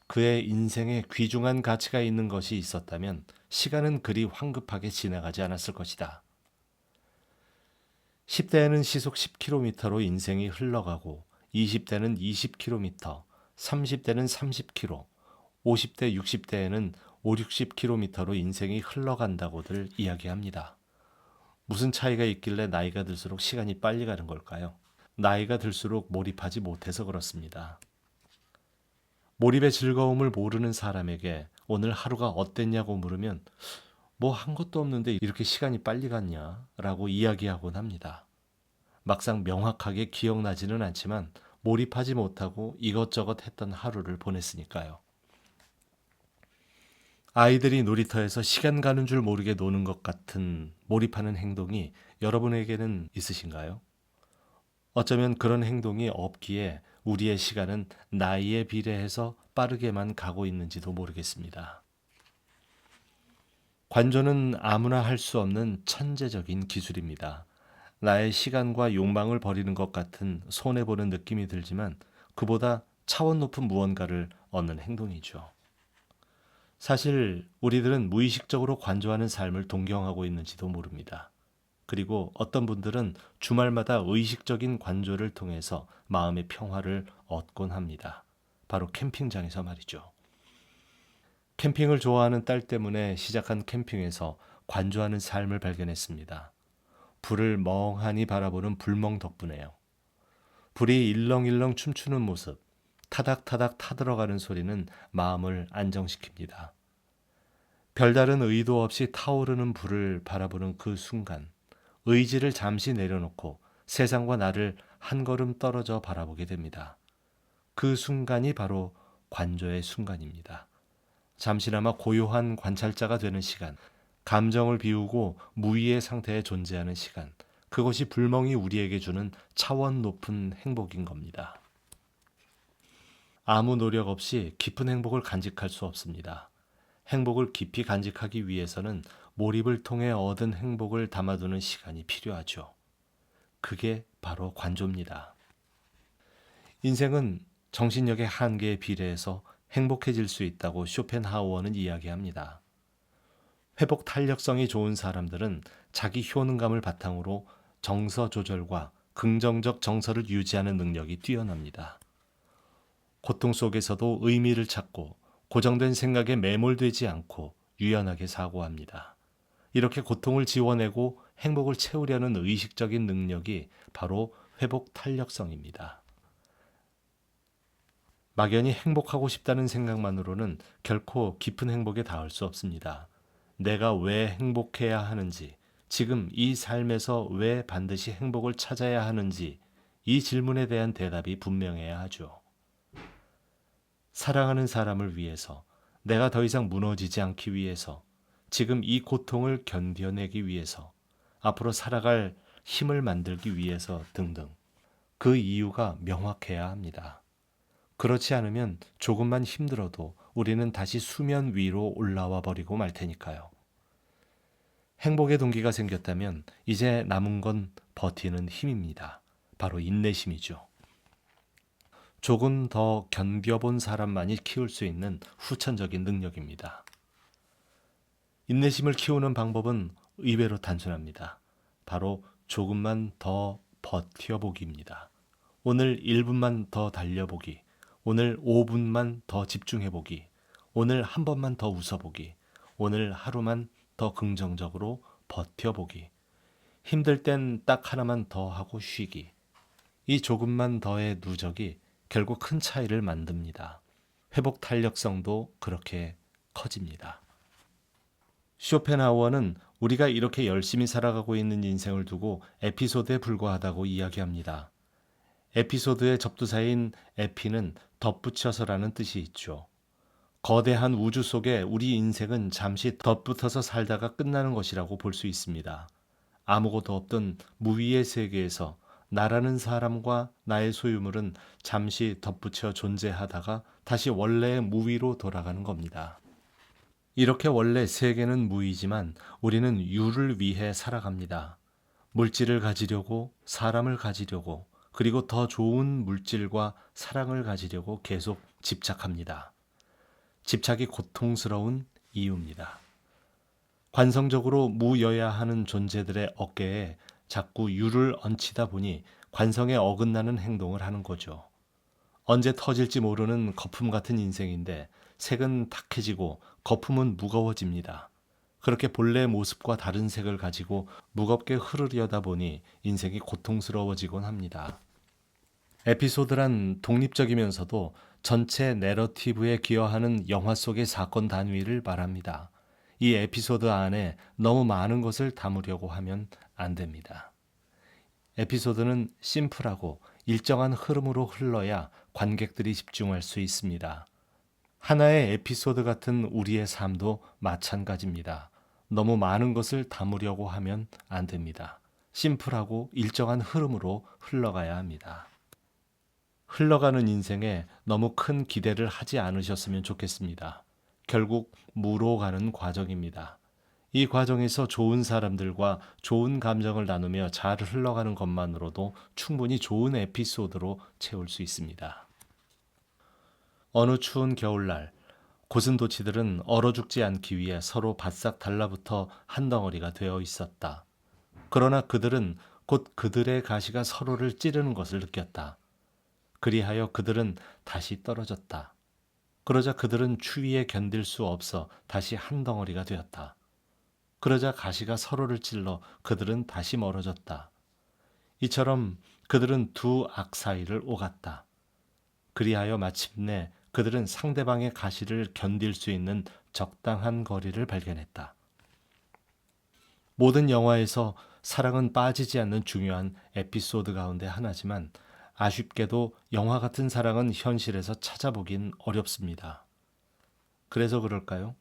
그의 인생에 귀중한 가치가 있는 것이 있었다면 시간은 그리 황급하게 지나가지 않았을 것이다. 10대에는 시속 10km로 인생이 흘러가고 20대는 20km, 30대는 30km, 50대, 60대에는 5, 60km로 인생이 흘러간다고들 이야기합니다. 무슨 차이가 있길래 나이가 들수록 시간이 빨리 가는 걸까요? 나이가 들수록 몰입하지 못해서 그렇습니다. 몰입의 즐거움을 모르는 사람에게 오늘 하루가 어땠냐고 물으면 뭐 한 것도 없는데 이렇게 시간이 빨리 갔냐? 라고 이야기하곤 합니다. 막상 명확하게 기억나지는 않지만 몰입하지 못하고 이것저것 했던 하루를 보냈으니까요. 아이들이 놀이터에서 시간 가는 줄 모르게 노는 것 같은 몰입하는 행동이 여러분에게는 있으신가요? 어쩌면 그런 행동이 없기에 우리의 시간은 나이에 비례해서 빠르게만 가고 있는지도 모르겠습니다. 관조는 아무나 할 수 없는 천재적인 기술입니다. 나의 시간과 욕망을 버리는 것 같은 손해보는 느낌이 들지만 그보다 차원 높은 무언가를 얻는 행동이죠. 사실 우리들은 무의식적으로 관조하는 삶을 동경하고 있는지도 모릅니다. 그리고 어떤 분들은 주말마다 의식적인 관조를 통해서 마음의 평화를 얻곤 합니다. 바로 캠핑장에서 말이죠. 캠핑을 좋아하는 딸 때문에 시작한 캠핑에서 관조하는 삶을 발견했습니다. 불을 멍하니 바라보는 불멍 덕분에요. 불이 일렁일렁 춤추는 모습, 타닥타닥 타들어가는 소리는 마음을 안정시킵니다. 별다른 의도 없이 타오르는 불을 바라보는 그 순간, 의지를 잠시 내려놓고 세상과 나를 한 걸음 떨어져 바라보게 됩니다. 그 순간이 바로 관조의 순간입니다. 잠시나마 고요한 관찰자가 되는 시간, 감정을 비우고 무의의 상태에 존재하는 시간, 그것이 불멍이 우리에게 주는 차원 높은 행복인 겁니다. 아무 노력 없이 깊은 행복을 간직할 수 없습니다. 행복을 깊이 간직하기 위해서는 몰입을 통해 얻은 행복을 담아두는 시간이 필요하죠. 그게 바로 관조입니다. 인생은 정신력의 한계에 비례해서 행복해질 수 있다고 쇼펜하우어는 이야기합니다. 회복 탄력성이 좋은 사람들은 자기 효능감을 바탕으로 정서 조절과 긍정적 정서를 유지하는 능력이 뛰어납니다. 고통 속에서도 의미를 찾고 고정된 생각에 매몰되지 않고 유연하게 사고합니다. 이렇게 고통을 지워내고 행복을 채우려는 의식적인 능력이 바로 회복 탄력성입니다. 막연히 행복하고 싶다는 생각만으로는 결코 깊은 행복에 닿을 수 없습니다. 내가 왜 행복해야 하는지, 지금 이 삶에서 왜 반드시 행복을 찾아야 하는지 이 질문에 대한 대답이 분명해야 하죠. 사랑하는 사람을 위해서, 내가 더 이상 무너지지 않기 위해서, 지금 이 고통을 견뎌내기 위해서, 앞으로 살아갈 힘을 만들기 위해서 등등. 그 이유가 명확해야 합니다. 그렇지 않으면 조금만 힘들어도 우리는 다시 수면 위로 올라와 버리고 말 테니까요. 행복의 동기가 생겼다면 이제 남은 건 버티는 힘입니다. 바로 인내심이죠. 조금 더 견뎌본 사람만이 키울 수 있는 후천적인 능력입니다. 인내심을 키우는 방법은 의외로 단순합니다. 바로 조금만 더 버텨보기입니다. 오늘 1분만 더 달려보기, 오늘 5분만 더 집중해보기, 오늘 한 번만 더 웃어보기, 오늘 하루만 더 긍정적으로 버텨보기, 힘들 땐 딱 하나만 더 하고 쉬기. 이 조금만 더의 누적이 결국 큰 차이를 만듭니다. 회복 탄력성도 그렇게 커집니다. 쇼펜하우어는 우리가 이렇게 열심히 살아가고 있는 인생을 두고 에피소드에 불과하다고 이야기합니다. 에피소드의 접두사인 에피는 덧붙여서라는 뜻이 있죠. 거대한 우주 속에 우리 인생은 잠시 덧붙어서 살다가 끝나는 것이라고 볼 수 있습니다. 아무것도 없던 무위의 세계에서 나라는 사람과 나의 소유물은 잠시 덧붙여 존재하다가 다시 원래의 무위로 돌아가는 겁니다. 이렇게 원래 세계는 무위지만 우리는 유를 위해 살아갑니다. 물질을 가지려고, 사람을 가지려고, 그리고 더 좋은 물질과 사랑을 가지려고 계속 집착합니다. 집착이 고통스러운 이유입니다. 관성적으로 무여야 하는 존재들의 어깨에 자꾸 유를 얹히다 보니 관성에 어긋나는 행동을 하는 거죠. 언제 터질지 모르는 거품 같은 인생인데 색은 탁해지고 거품은 무거워집니다. 그렇게 본래의 모습과 다른 색을 가지고 무겁게 흐르려다 보니 인생이 고통스러워지곤 합니다. 에피소드란 독립적이면서도 전체 내러티브에 기여하는 영화 속의 사건 단위를 말합니다. 이 에피소드 안에 너무 많은 것을 담으려고 하면 안 됩니다. 에피소드는 심플하고 일정한 흐름으로 흘러야 관객들이 집중할 수 있습니다. 하나의 에피소드 같은 우리의 삶도 마찬가지입니다. 너무 많은 것을 담으려고 하면 안 됩니다. 심플하고 일정한 흐름으로 흘러가야 합니다. 흘러가는 인생에 너무 큰 기대를 하지 않으셨으면 좋겠습니다. 결국 무로 가는 과정입니다. 이 과정에서 좋은 사람들과 좋은 감정을 나누며 잘 흘러가는 것만으로도 충분히 좋은 에피소드로 채울 수 있습니다. 어느 추운 겨울날, 고슴도치들은 얼어 죽지 않기 위해 서로 바싹 달라붙어 한 덩어리가 되어 있었다. 그러나 그들은 곧 그들의 가시가 서로를 찌르는 것을 느꼈다. 그리하여 그들은 다시 떨어졌다. 그러자 그들은 추위에 견딜 수 없어 다시 한 덩어리가 되었다. 그러자 가시가 서로를 찔러 그들은 다시 멀어졌다. 이처럼 그들은 두 악 사이를 오갔다. 그리하여 마침내 그들은 상대방의 가시를 견딜 수 있는 적당한 거리를 발견했다. 모든 영화에서 사랑은 빠지지 않는 중요한 에피소드 가운데 하나지만 아쉽게도 영화 같은 사랑은 현실에서 찾아보긴 어렵습니다. 그래서 그럴까요?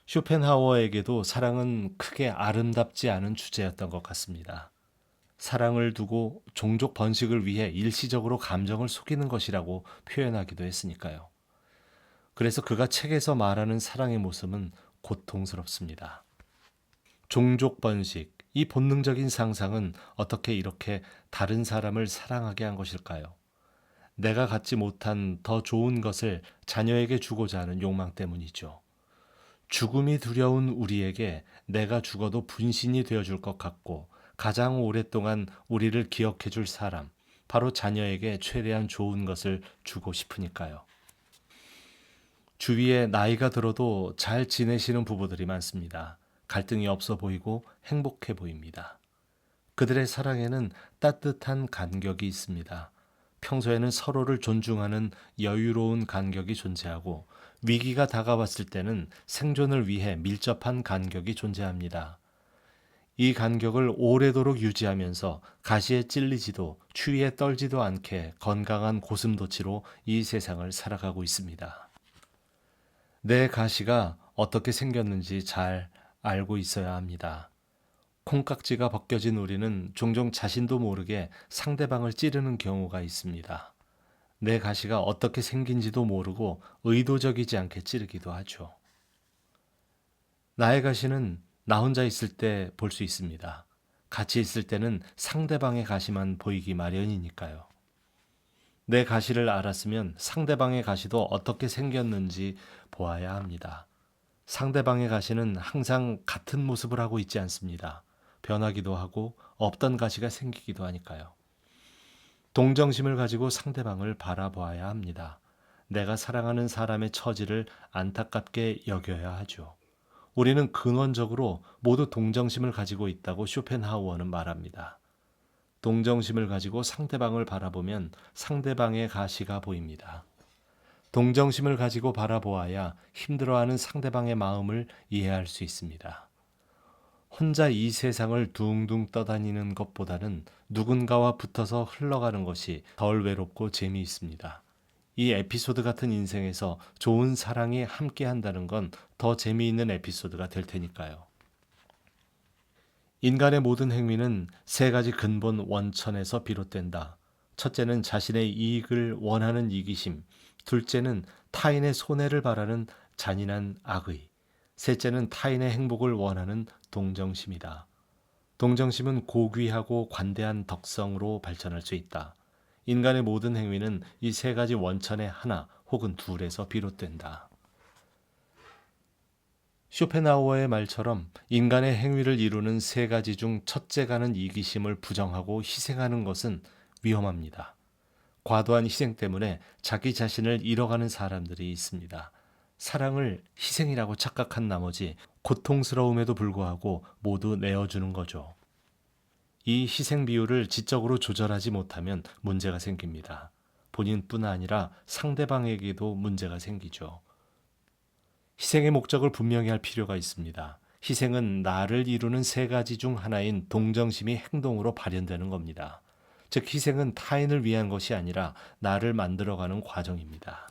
쇼펜하우어에게도 사랑은 크게 아름답지 않은 주제였던 것 같습니다. 사랑을 두고 종족 번식을 위해 일시적으로 감정을 속이는 것이라고 표현하기도 했으니까요. 그래서 그가 책에서 말하는 사랑의 모습은 고통스럽습니다. 종족 번식, 이 본능적인 상상은 어떻게 이렇게 다른 사람을 사랑하게 한 것일까요? 내가 갖지 못한 더 좋은 것을 자녀에게 주고자 하는 욕망 때문이죠. 죽음이 두려운 우리에게 내가 죽어도 분신이 되어줄 것 같고 가장 오랫동안 우리를 기억해 줄 사람, 바로 자녀에게 최대한 좋은 것을 주고 싶으니까요. 주위에 나이가 들어도 잘 지내시는 부부들이 많습니다. 갈등이 없어 보이고 행복해 보입니다. 그들의 사랑에는 따뜻한 간격이 있습니다. 평소에는 서로를 존중하는 여유로운 간격이 존재하고 위기가 다가왔을 때는 생존을 위해 밀접한 간격이 존재합니다. 이 간격을 오래도록 유지하면서 가시에 찔리지도 추위에 떨지도 않게 건강한 고슴도치로 이 세상을 살아가고 있습니다. 내 가시가 어떻게 생겼는지 잘 알고 있어야 합니다. 콩깍지가 벗겨진 우리는 종종 자신도 모르게 상대방을 찌르는 경우가 있습니다. 내 가시가 어떻게 생긴지도 모르고 의도적이지 않게 찌르기도 하죠. 나의 가시는 나 혼자 있을 때 볼 수 있습니다. 같이 있을 때는 상대방의 가시만 보이기 마련이니까요. 내 가시를 알았으면 상대방의 가시도 어떻게 생겼는지 보아야 합니다. 상대방의 가시는 항상 같은 모습을 하고 있지 않습니다. 변하기도 하고 없던 가시가 생기기도 하니까요. 동정심을 가지고 상대방을 바라보아야 합니다. 내가 사랑하는 사람의 처지를 안타깝게 여겨야 하죠. 우리는 근원적으로 모두 동정심을 가지고 있다고 쇼펜하우어는 말합니다. 동정심을 가지고 상대방을 바라보면 상대방의 가시가 보입니다. 동정심을 가지고 바라보아야 힘들어하는 상대방의 마음을 이해할 수 있습니다. 혼자 이 세상을 둥둥 떠다니는 것보다는 누군가와 붙어서 흘러가는 것이 덜 외롭고 재미있습니다. 이 에피소드 같은 인생에서 좋은 사랑이 함께 한다는 건 더 재미있는 에피소드가 될 테니까요. 인간의 모든 행위는 세 가지 근본 원천에서 비롯된다. 첫째는 자신의 이익을 원하는 이기심, 둘째는 타인의 손해를 바라는 잔인한 악의, 셋째는 타인의 행복을 원하는 동정심이다. 동정심은 고귀하고 관대한 덕성으로 발전할 수 있다. 인간의 모든 행위는 이 세 가지 원천의 하나 혹은 둘에서 비롯된다. 쇼펜하우어의 말처럼 인간의 행위를 이루는 세 가지 중 첫째가는 이기심을 부정하고 희생하는 것은 위험합니다. 과도한 희생 때문에 자기 자신을 잃어가는 사람들이 있습니다. 사랑을 희생이라고 착각한 나머지 고통스러움에도 불구하고 모두 내어주는 거죠. 이 희생 비율을 지적으로 조절하지 못하면 문제가 생깁니다. 본인뿐 아니라 상대방에게도 문제가 생기죠. 희생의 목적을 분명히 할 필요가 있습니다. 희생은 나를 이루는 세 가지 중 하나인 동정심이 행동으로 발현되는 겁니다. 즉, 희생은 타인을 위한 것이 아니라 나를 만들어가는 과정입니다.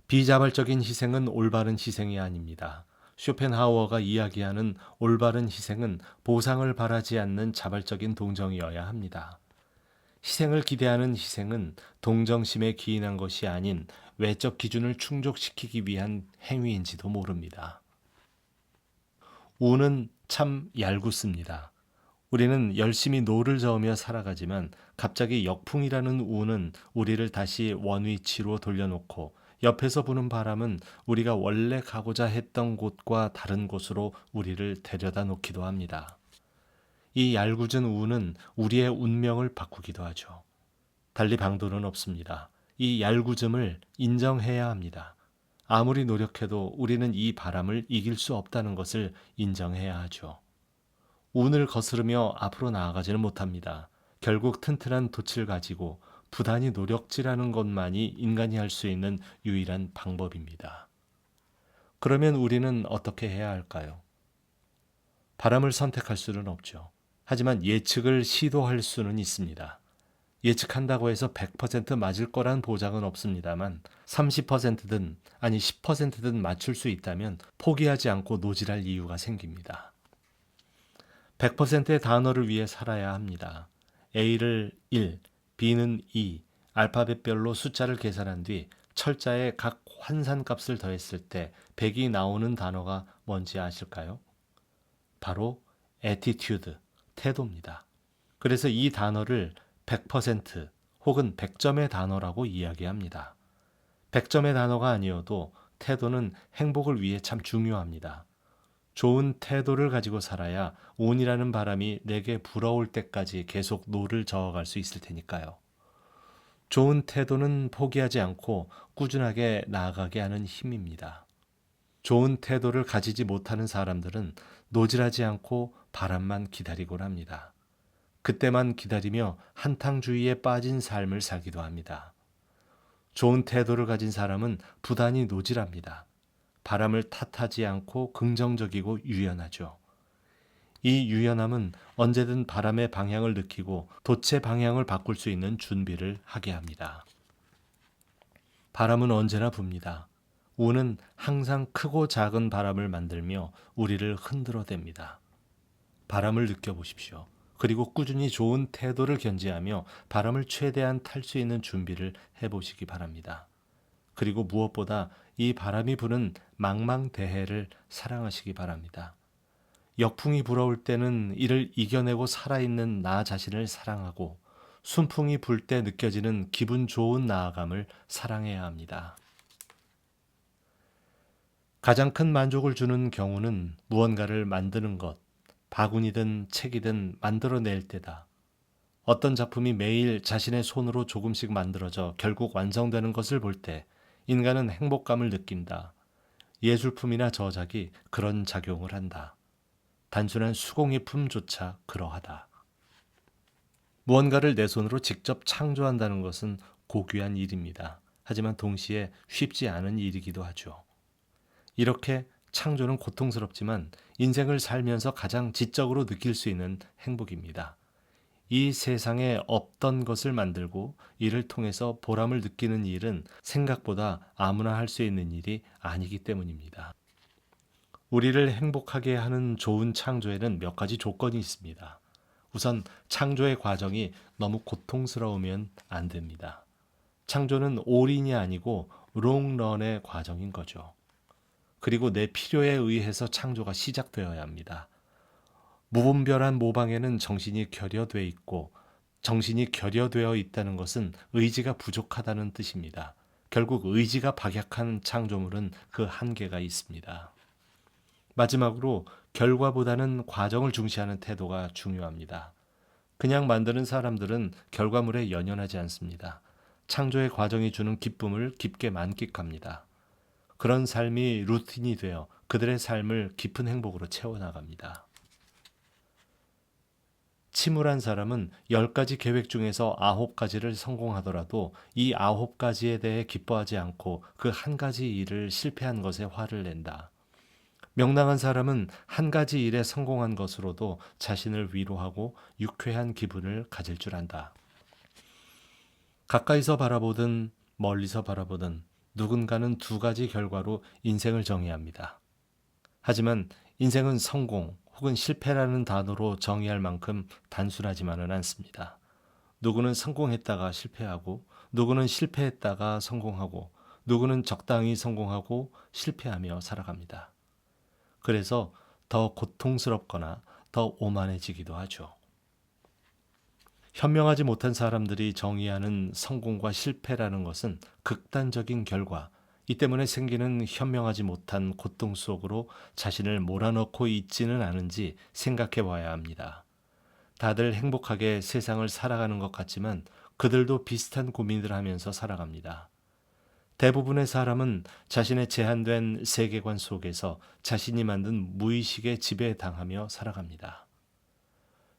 비자발적인 희생은 올바른 희생이 아닙니다. 쇼펜하우어가 이야기하는 올바른 희생은 보상을 바라지 않는 자발적인 동정이어야 합니다. 희생을 기대하는 희생은 동정심에 기인한 것이 아닌 외적 기준을 충족시키기 위한 행위인지도 모릅니다. 우는 참 얄궂습니다. 우리는 열심히 노를 저으며 살아가지만 갑자기 역풍이라는 우는 우리를 다시 원위치로 돌려놓고 옆에서 부는 바람은 우리가 원래 가고자 했던 곳과 다른 곳으로 우리를 데려다 놓기도 합니다. 이 얄궂은 우는 우리의 운명을 바꾸기도 하죠. 달리 방도는 없습니다. 이 얄궂음을 인정해야 합니다. 아무리 노력해도 우리는 이 바람을 이길 수 없다는 것을 인정해야 하죠. 운을 거스르며 앞으로 나아가지는 못합니다. 결국 튼튼한 돛을 가지고 부단히 노력질하는 것만이 인간이 할 수 있는 유일한 방법입니다. 그러면 우리는 어떻게 해야 할까요? 바람을 선택할 수는 없죠. 하지만 예측을 시도할 수는 있습니다. 예측한다고 해서 100% 맞을 거란 보장은 없습니다만 30%든 아니 10%든 맞출 수 있다면 포기하지 않고 노질할 이유가 생깁니다. 100%의 단어를 위해 살아야 합니다. A를 1, B는 2, 알파벳별로 숫자를 계산한 뒤 철자에 각 환산값을 더했을 때 100이 나오는 단어가 뭔지 아실까요? 바로 attitude, 태도입니다. 그래서 이 단어를 100% 혹은 100점의 단어라고 이야기합니다. 100점의 단어가 아니어도 태도는 행복을 위해 참 중요합니다. 좋은 태도를 가지고 살아야 운이라는 바람이 내게 불어올 때까지 계속 노를 저어갈 수 있을 테니까요. 좋은 태도는 포기하지 않고 꾸준하게 나아가게 하는 힘입니다. 좋은 태도를 가지지 못하는 사람들은 노질하지 않고 바람만 기다리곤 합니다. 그때만 기다리며 한탕주의에 빠진 삶을 살기도 합니다. 좋은 태도를 가진 사람은 부단히 노질합니다. 바람을 탓하지 않고 긍정적이고 유연하죠. 이 유연함은 언제든 바람의 방향을 느끼고 돛의 방향을 바꿀 수 있는 준비를 하게 합니다. 바람은 언제나 붑니다. 우는 항상 크고 작은 바람을 만들며 우리를 흔들어댑니다. 바람을 느껴보십시오. 그리고 꾸준히 좋은 태도를 견지하며 바람을 최대한 탈 수 있는 준비를 해보시기 바랍니다. 그리고 무엇보다 이 바람이 부는 망망대해를 사랑하시기 바랍니다. 역풍이 불어올 때는 이를 이겨내고 살아있는 나 자신을 사랑하고 순풍이 불 때 느껴지는 기분 좋은 나아감을 사랑해야 합니다. 가장 큰 만족을 주는 경우는 무언가를 만드는 것, 바구니든 책이든 만들어낼 때다. 어떤 작품이 매일 자신의 손으로 조금씩 만들어져 결국 완성되는 것을 볼 때 인간은 행복감을 느낀다. 예술품이나 저작이 그런 작용을 한다. 단순한 수공예품조차 그러하다. 무언가를 내 손으로 직접 창조한다는 것은 고귀한 일입니다. 하지만 동시에 쉽지 않은 일이기도 하죠. 이렇게 창조는 고통스럽지만 인생을 살면서 가장 지적으로 느낄 수 있는 행복입니다. 이 세상에 없던 것을 만들고 이를 통해서 보람을 느끼는 일은 생각보다 아무나 할 수 있는 일이 아니기 때문입니다. 우리를 행복하게 하는 좋은 창조에는 몇 가지 조건이 있습니다. 우선 창조의 과정이 너무 고통스러우면 안 됩니다. 창조는 올인이 아니고 롱런의 과정인 거죠. 그리고 내 필요에 의해서 창조가 시작되어야 합니다. 무분별한 모방에는 정신이 결여돼 있고 정신이 결여되어 있다는 것은 의지가 부족하다는 뜻입니다. 결국 의지가 박약한 창조물은 그 한계가 있습니다. 마지막으로 결과보다는 과정을 중시하는 태도가 중요합니다. 그냥 만드는 사람들은 결과물에 연연하지 않습니다. 창조의 과정이 주는 기쁨을 깊게 만끽합니다. 그런 삶이 루틴이 되어 그들의 삶을 깊은 행복으로 채워나갑니다. 침울한 사람은 10가지 계획 중에서 9가지를 성공하더라도 이 9가지에 대해 기뻐하지 않고 그 한 가지 일을 실패한 것에 화를 낸다. 명랑한 사람은 한 가지 일에 성공한 것으로도 자신을 위로하고 유쾌한 기분을 가질 줄 안다. 가까이서 바라보든 멀리서 바라보든 누군가는 2가지 결과로 인생을 정의해야 합니다. 하지만 인생은 성공 혹은 실패라는 단어로 정의할 만큼 단순하지만은 않습니다. 누구는 성공했다가 실패하고, 누구는 실패했다가 성공하고, 누구는 적당히 성공하고 실패하며 살아갑니다. 그래서 더 고통스럽거나 더 오만해지기도 하죠. 현명하지 못한 사람들이 정의하는 성공과 실패라는 것은 극단적인 결과, 이 때문에 생기는 현명하지 못한 고통 속으로 자신을 몰아넣고 있지는 않은지 생각해 봐야 합니다. 다들 행복하게 세상을 살아가는 것 같지만 그들도 비슷한 고민을 하면서 살아갑니다. 대부분의 사람은 자신의 제한된 세계관 속에서 자신이 만든 무의식의 지배에 당하며 살아갑니다.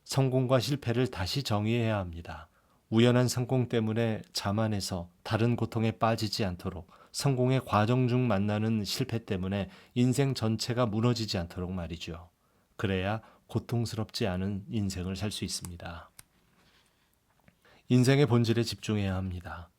성공과 실패를 다시 정의해야 합니다. 우연한 성공 때문에 자만해서 다른 고통에 빠지지 않도록, 성공의 과정 중 만나는 실패 때문에 인생 전체가 무너지지 않도록 말이죠. 그래야 고통스럽지 않은 인생을 살 수 있습니다. 인생의 본질에 집중해야 합니다.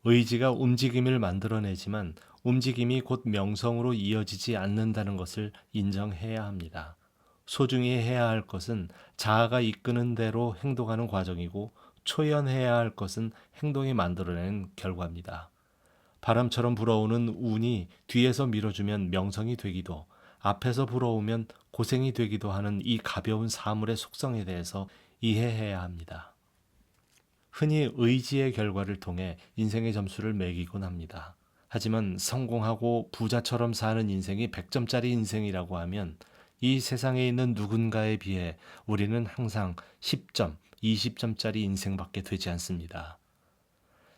의지가 움직임을 만들어내지만 움직임이 곧 명성으로 이어지지 않는다는 것을 인정해야 합니다. 소중히 해야 할 것은 자아가 이끄는 대로 행동하는 과정이고 초연해야 할 것은 행동이 만들어낸 결과입니다. 바람처럼 불어오는 운이 뒤에서 밀어주면 명성이 되기도, 앞에서 불어오면 고생이 되기도 하는 이 가벼운 사물의 속성에 대해서 이해해야 합니다. 흔히 의지의 결과를 통해 인생의 점수를 매기곤 합니다. 하지만 성공하고 부자처럼 사는 인생이 100점짜리 인생이라고 하면 이 세상에 있는 누군가에 비해 우리는 항상 10점, 20점짜리 인생밖에 되지 않습니다.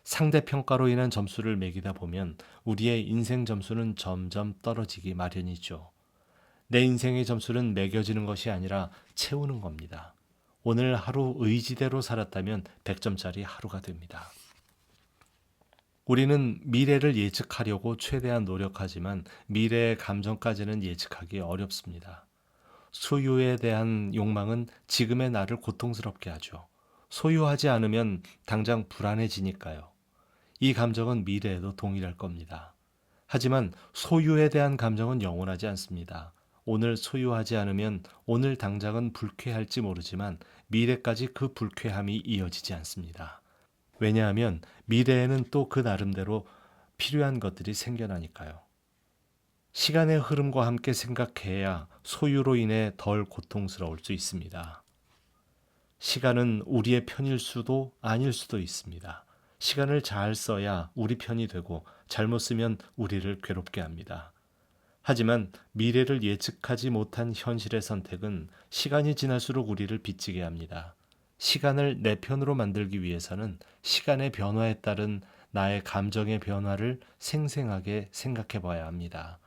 상대평가로 인한 점수를 매기다 보면 우리의 인생 점수는 점점 떨어지기 마련이죠. 내 인생의 점수는 매겨지는 것이 아니라 채우는 겁니다. 오늘 하루 의지대로 살았다면 100점짜리 하루가 됩니다. 우리는 미래를 예측하려고 최대한 노력하지만 미래의 감정까지는 예측하기 어렵습니다. 소유에 대한 욕망은 지금의 나를 고통스럽게 하죠. 소유하지 않으면 당장 불안해지니까요. 이 감정은 미래에도 동일할 겁니다. 하지만 소유에 대한 감정은 영원하지 않습니다. 오늘 소유하지 않으면 오늘 당장은 불쾌할지 모르지만 미래까지 그 불쾌함이 이어지지 않습니다. 왜냐하면 미래에는 또 그 나름대로 필요한 것들이 생겨나니까요. 시간의 흐름과 함께 생각해야 소유로 인해 덜 고통스러울 수 있습니다. 시간은 우리의 편일 수도 아닐 수도 있습니다. 시간을 잘 써야 우리 편이 되고 잘못 쓰면 우리를 괴롭게 합니다. 하지만 미래를 예측하지 못한 현실의 선택은 시간이 지날수록 우리를 빚지게 합니다. 시간을 내 편으로 만들기 위해서는 시간의 변화에 따른 나의 감정의 변화를 생생하게 생각해 봐야 합니다.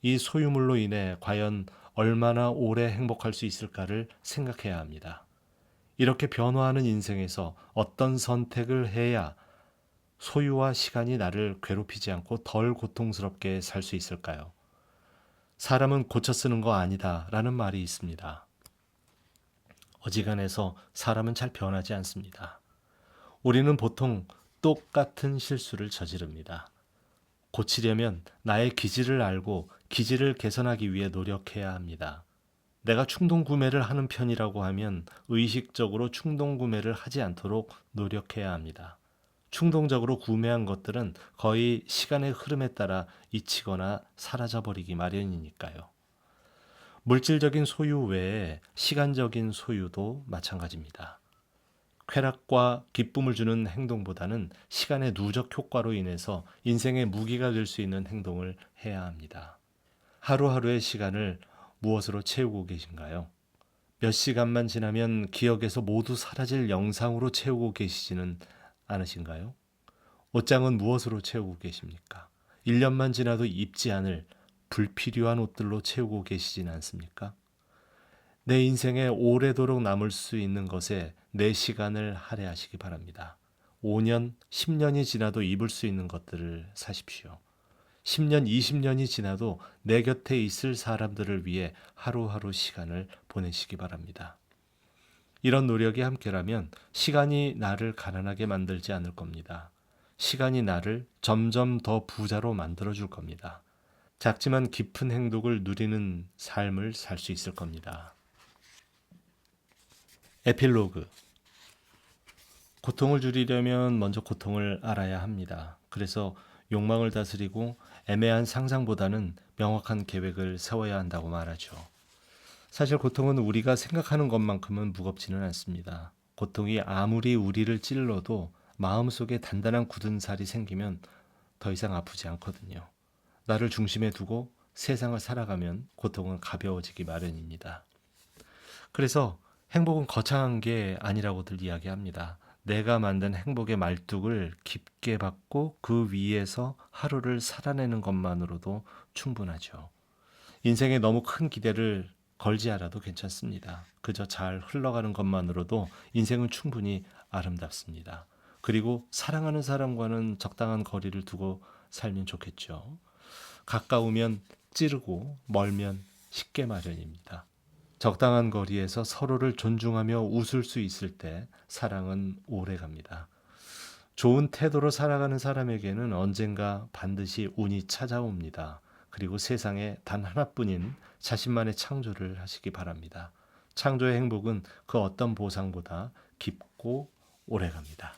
이 소유물로 인해 과연 얼마나 오래 행복할 수 있을까를 생각해야 합니다. 이렇게 변화하는 인생에서 어떤 선택을 해야 소유와 시간이 나를 괴롭히지 않고 덜 고통스럽게 살 수 있을까요? 사람은 고쳐 쓰는 거 아니다 라는 말이 있습니다. 어지간해서 사람은 잘 변하지 않습니다. 우리는 보통 똑같은 실수를 저지릅니다. 고치려면 나의 기질을 알고 기질을 개선하기 위해 노력해야 합니다. 내가 충동 구매를 하는 편이라고 하면 의식적으로 충동 구매를 하지 않도록 노력해야 합니다. 충동적으로 구매한 것들은 거의 시간의 흐름에 따라 잊히거나 사라져버리기 마련이니까요. 물질적인 소유 외에 시간적인 소유도 마찬가지입니다. 쾌락과 기쁨을 주는 행동보다는 시간의 누적 효과로 인해서 인생의 무기가 될 수 있는 행동을 해야 합니다. 하루하루의 시간을 무엇으로 채우고 계신가요? 몇 시간만 지나면 기억에서 모두 사라질 영상으로 채우고 계시지는 않으신가요? 옷장은 무엇으로 채우고 계십니까? 1년만 지나도 입지 않을 불필요한 옷들로 채우고 계시진 않습니까? 내 인생에 오래도록 남을 수 있는 것에 내 시간을 할애하시기 바랍니다. 5년, 10년이 지나도 입을 수 있는 것들을 사십시오. 10년, 20년이 지나도 내 곁에 있을 사람들을 위해 하루하루 시간을 보내시기 바랍니다. 이런 노력이 함께라면 시간이 나를 가난하게 만들지 않을 겁니다. 시간이 나를 점점 더 부자로 만들어줄 겁니다. 작지만 깊은 행복을 누리는 삶을 살 수 있을 겁니다. 에필로그. 고통을 줄이려면 먼저 고통을 알아야 합니다. 그래서 욕망을 다스리고 애매한 상상보다는 명확한 계획을 세워야 한다고 말하죠. 사실 고통은 우리가 생각하는 것만큼은 무겁지는 않습니다. 고통이 아무리 우리를 찔러도 마음속에 단단한 굳은 살이 생기면 더 이상 아프지 않거든요. 나를 중심에 두고 세상을 살아가면 고통은 가벼워지기 마련입니다. 그래서 행복은 거창한 게 아니라고들 이야기합니다. 내가 만든 행복의 말뚝을 깊게 박고 그 위에서 하루를 살아내는 것만으로도 충분하죠. 인생에 너무 큰 기대를 걸지 않아도 괜찮습니다. 그저 잘 흘러가는 것만으로도 인생은 충분히 아름답습니다. 그리고 사랑하는 사람과는 적당한 거리를 두고 살면 좋겠죠. 가까우면 찌르고 멀면 쉽게 마련입니다. 적당한 거리에서 서로를 존중하며 웃을 수 있을 때 사랑은 오래 갑니다. 좋은 태도로 살아가는 사람에게는 언젠가 반드시 운이 찾아옵니다. 그리고 세상에 단 하나뿐인 자신만의 창조를 하시기 바랍니다. 창조의 행복은 그 어떤 보상보다 깊고 오래 갑니다.